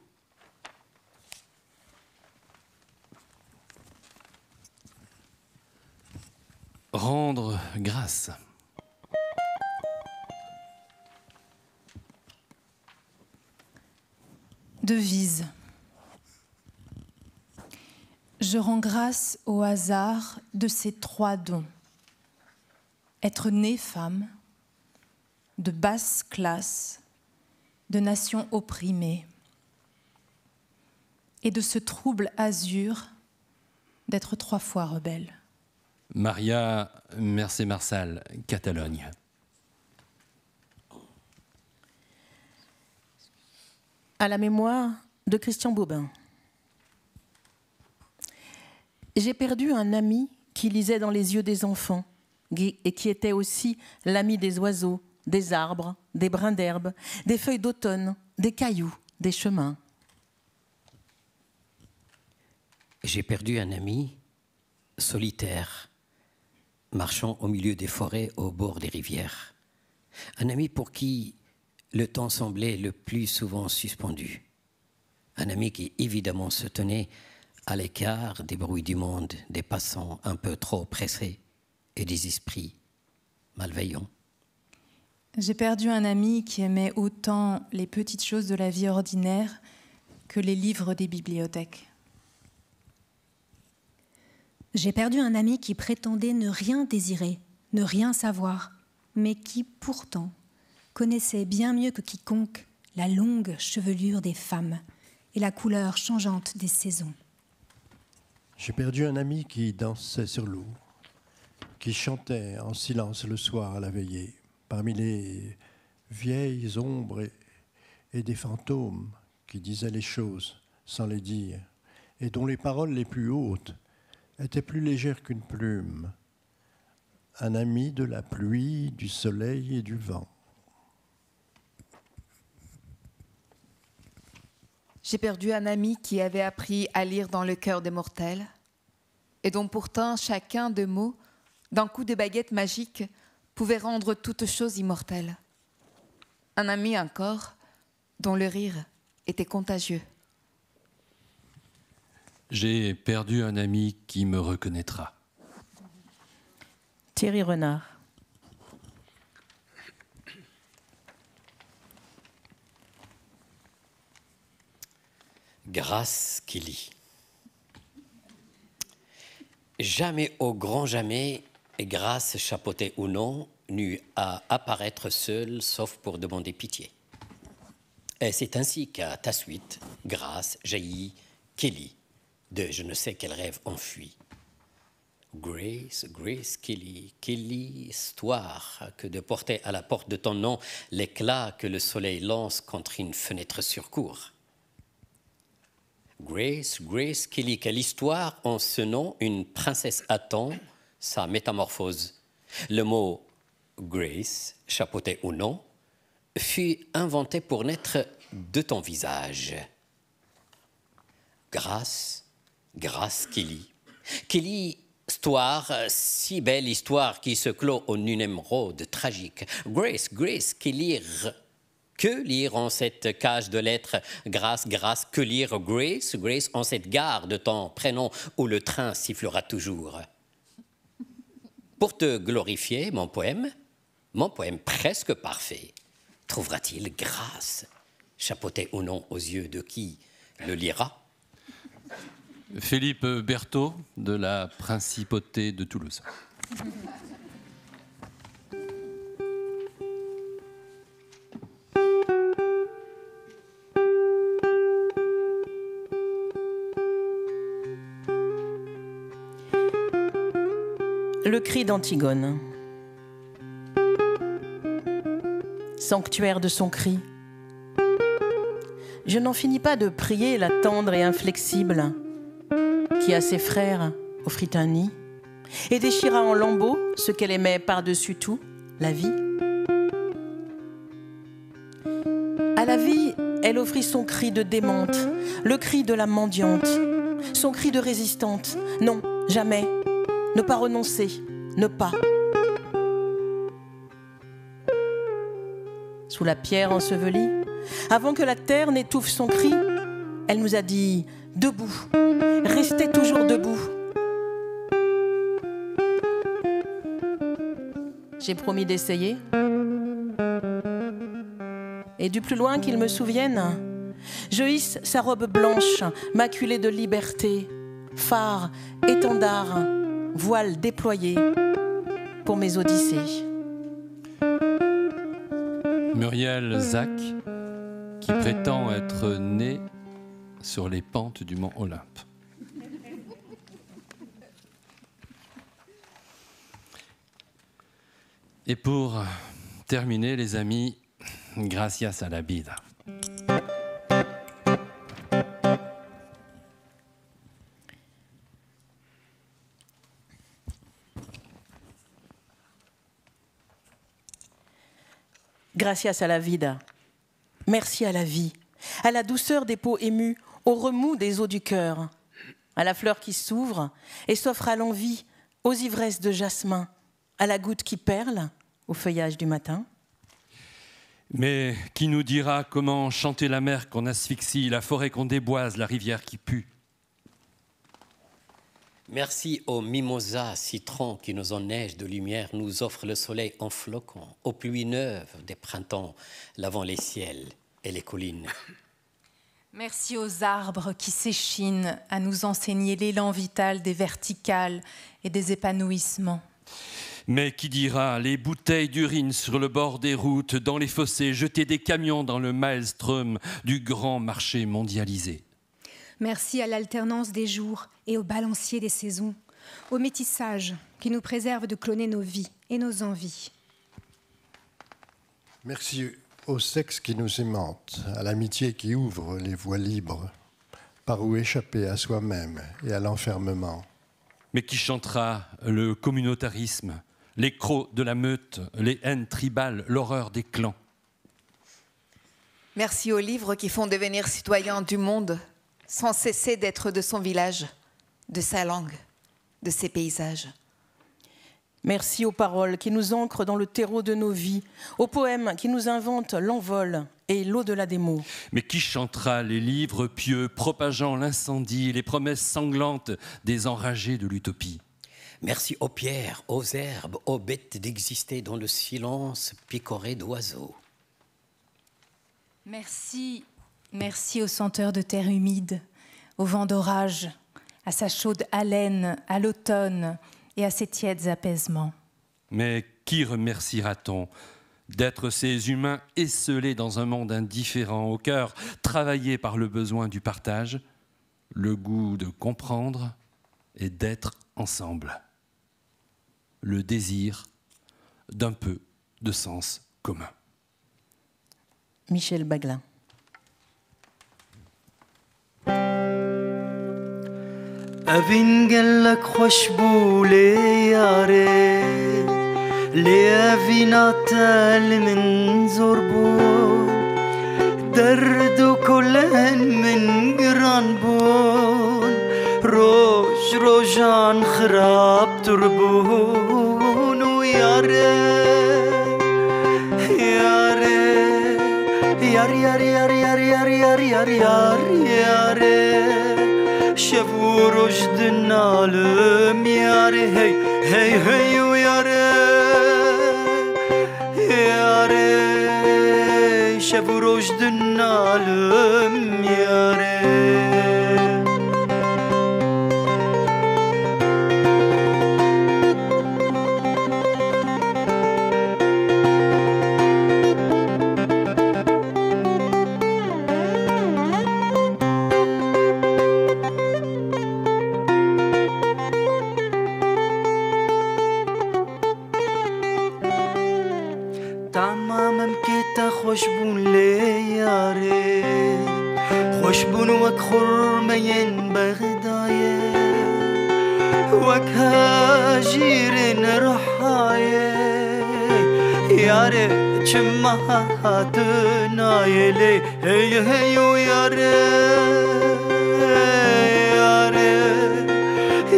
Rendre grâce. Devise. Je rends grâce au hasard de ces 3 dons. Être née femme, de basse classe, de nation opprimée, et de ce trouble azur d'être 3 fois rebelle. Maria Mercé-Marsal, Catalogne. À la mémoire de Christian Bobin. J'ai perdu un ami qui lisait dans les yeux des enfants et qui était aussi l'ami des oiseaux, des arbres, des brins d'herbe, des feuilles d'automne, des cailloux, des chemins. J'ai perdu un ami solitaire, marchant au milieu des forêts au bord des rivières. Un ami pour qui le temps semblait le plus souvent suspendu. Un ami qui évidemment se tenait à l'écart des bruits du monde, des passants un peu trop pressés et des esprits malveillants. J'ai perdu un ami qui aimait autant les petites choses de la vie ordinaire que les livres des bibliothèques. J'ai perdu un ami qui prétendait ne rien désirer, ne rien savoir, mais qui pourtant connaissait bien mieux que quiconque la longue chevelure des femmes et la couleur changeante des saisons. J'ai perdu un ami qui dansait sur l'eau, qui chantait en silence le soir à la veillée, parmi les vieilles ombres et des fantômes qui disaient les choses sans les dire, et dont les paroles les plus hautes étaient plus légères qu'une plume. Un ami de la pluie, du soleil et du vent. J'ai perdu un ami qui avait appris à lire dans le cœur des mortels et dont pourtant chacun de mots, d'un coup de baguette magique, pouvait rendre toute chose immortelle. Un ami encore dont le rire était contagieux. J'ai perdu un ami qui me reconnaîtra. Thierry Renard. Grâce qui lit. Jamais au grand jamais, grâce chapeautée ou non, n'eut à apparaître seule, sauf pour demander pitié. Et c'est ainsi qu'à ta suite, grâce jaillit Kelly, de je ne sais quel rêve enfui. Grace, Grace Kelly, Kelly, histoire que de porter à la porte de ton nom l'éclat que le soleil lance contre une fenêtre sur cour. Grace, Grace Kelly, quelle histoire en ce nom une princesse attend sa métamorphose. Le mot Grace, chapeauté ou non, fut inventé pour naître de ton visage. Grâce, Grâce Kelly. Kelly, histoire, si belle histoire qui se clôt au numémrode tragique. Grace, Grace Kelly. Que lire en cette cage de lettres, grâce, grâce, que lire Grace, Grace en cette gare de ton prénom où le train sifflera toujours. Pour te glorifier, mon poème presque parfait, trouvera-t-il grâce, chapeauté ou non aux yeux de qui le lira? Philippe Berthaud, de la Principauté de Toulouse. Le cri d'Antigone. Sanctuaire de son cri. Je n'en finis pas de prier la tendre et inflexible qui à ses frères offrit un nid et déchira en lambeaux ce qu'elle aimait par-dessus tout, la vie. À la vie, elle offrit son cri de démente, le cri de la mendiante, son cri de résistante. Non, jamais. Ne pas renoncer, ne pas. Sous la pierre ensevelie, avant que la terre n'étouffe son cri, elle nous a dit « Debout, restez toujours debout ». J'ai promis d'essayer. Et du plus loin qu'il me souvienne, je hisse sa robe blanche, maculée de liberté, phare, étendard, voile déployé pour mes odyssées. Muriel Zac, qui prétend être né sur les pentes du mont Olympe. Et pour terminer, les amis, gracias a la vida. Gracias a la vida. Merci à la vie, à la douceur des peaux émues, au remous des eaux du cœur, à la fleur qui s'ouvre et s'offre à l'envie, aux ivresses de jasmin, à la goutte qui perle, au feuillage du matin. Mais qui nous dira comment chanter la mer qu'on asphyxie, la forêt qu'on déboise, la rivière qui pue? Merci aux mimosas, citrons qui nous enneigent de lumière, nous offrent le soleil en flocons, aux pluies neuves des printemps, lavant les ciels et les collines. Merci aux arbres qui s'échinent à nous enseigner l'élan vital des verticales et des épanouissements. Mais qui dira les bouteilles d'urine sur le bord des routes, dans les fossés, jeter des camions dans le maelstrom du grand marché mondialisé. Merci à l'alternance des jours et au balancier des saisons, au métissage qui nous préserve de cloner nos vies et nos envies. Merci au sexe qui nous aimante, à l'amitié qui ouvre les voies libres, par où échapper à soi-même et à l'enfermement. Mais qui chantera le communautarisme, les crocs de la meute, les haines tribales, l'horreur des clans. Merci aux livres qui font devenir citoyens du monde, sans cesser d'être de son village, de sa langue, de ses paysages. Merci aux paroles qui nous ancrent dans le terreau de nos vies, aux poèmes qui nous inventent l'envol et l'au-delà des mots. Mais qui chantera les livres pieux, propageant l'incendie, les promesses sanglantes des enragés de l'utopie? Merci aux pierres, aux herbes, aux bêtes d'exister dans le silence picoré d'oiseaux. Merci, merci aux senteurs de terre humide, au vent d'orage, à sa chaude haleine, à l'automne et à ses tièdes apaisements. Mais qui remerciera-t-on d'être ces humains esselés dans un monde indifférent, au cœur travaillé par le besoin du partage, le goût de comprendre et d'être ensemble, le désir d'un peu de sens commun. Michel Baglin. أبين قالك خوشبولي يا ريت ليه فيناتال من زربون دردو كلهن من قرانبون روجان خراب تربون ويا ريت يا ريت يار يار يار يار يار يار يار يار يا ريت شافوا رشد النعلم يا ري هي هي هي ويا ري يا ري شافوا رشد النعلم يا ري خوشبون لیاره خوشبون وک خرمین بغدایه وک هاجیرین رحایه یاره چما هاتنایه لی هی هی و یاره یاره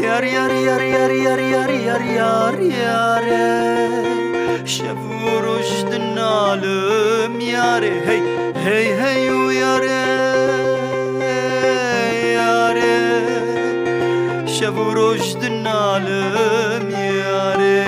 یار یار یار یار یار یار یار یار یاره شافوا رشد النعلم يا ري هي هي هي ويا ري يا ري شافوا رشد النعلم يا ري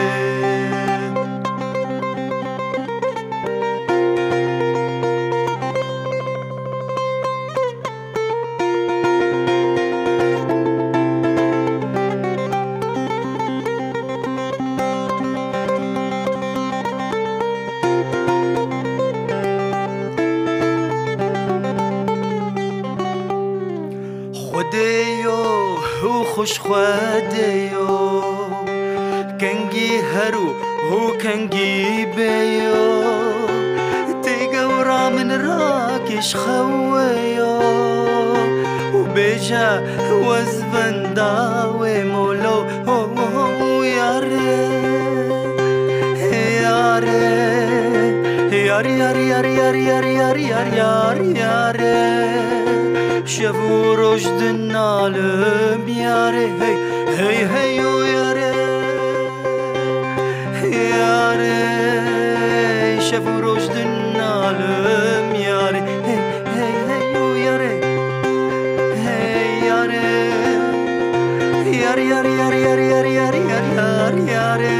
خوش خودیو کنگی هرو هو کنگی بیو تیگورا من راکش خویو و بیجا وزبندا و مولو یاره یاره یاری یاری یاری یاری یاری یاری یاری یاری شبو رشد نالم یاره هی هی هی یاره یاره شبو رشد نالم یاره هی هی هی یاره هی یاره یاری یاری یاری یاری یاری یاری یاری یاری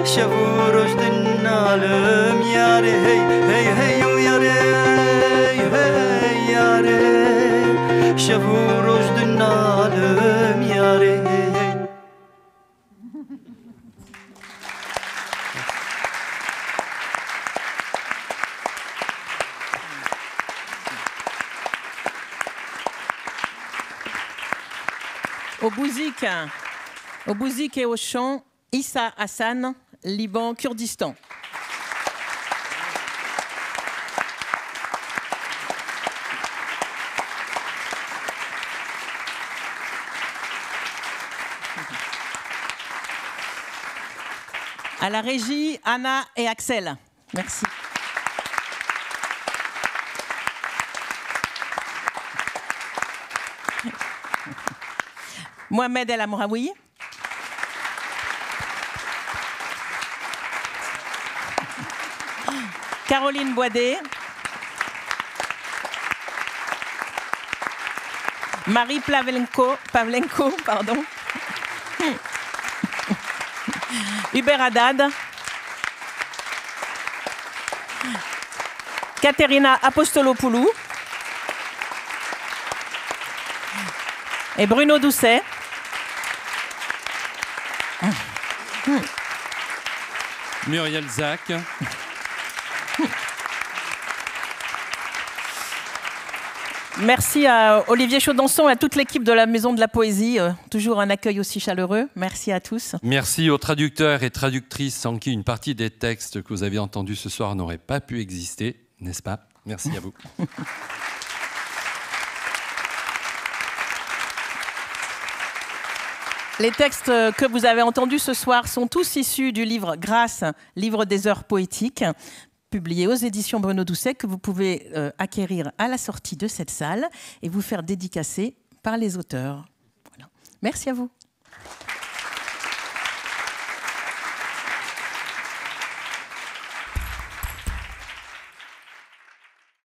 شبو رشد نالم یاره هی هی هی یاره هی یاره شبو رشد نالم یاره. Au bouzik et au chant, Issa Hassan, Liban, Kurdistan. À la régie, Anna et Axel. Merci. Mohamed El Amraoui. Caroline Boidet. Marie Pavlenko, pardon. Hubert Haddad. Katerina Apostolopoulou. Et Bruno Doucet. Muriel Zach. Merci à Olivier Chaudonçon et à toute l'équipe de la Maison de la Poésie. Toujours un accueil aussi chaleureux. Merci à tous. Merci aux traducteurs et traductrices sans qui une partie des textes que vous avez entendus ce soir n'aurait pas pu exister, n'est-ce pas? Merci à vous. Les textes que vous avez entendus ce soir sont tous issus du livre Grâce, livre des heures poétiques, publié aux éditions Bruno Doucet, que vous pouvez acquérir à la sortie de cette salle et vous faire dédicacer par les auteurs. Voilà. Merci à vous.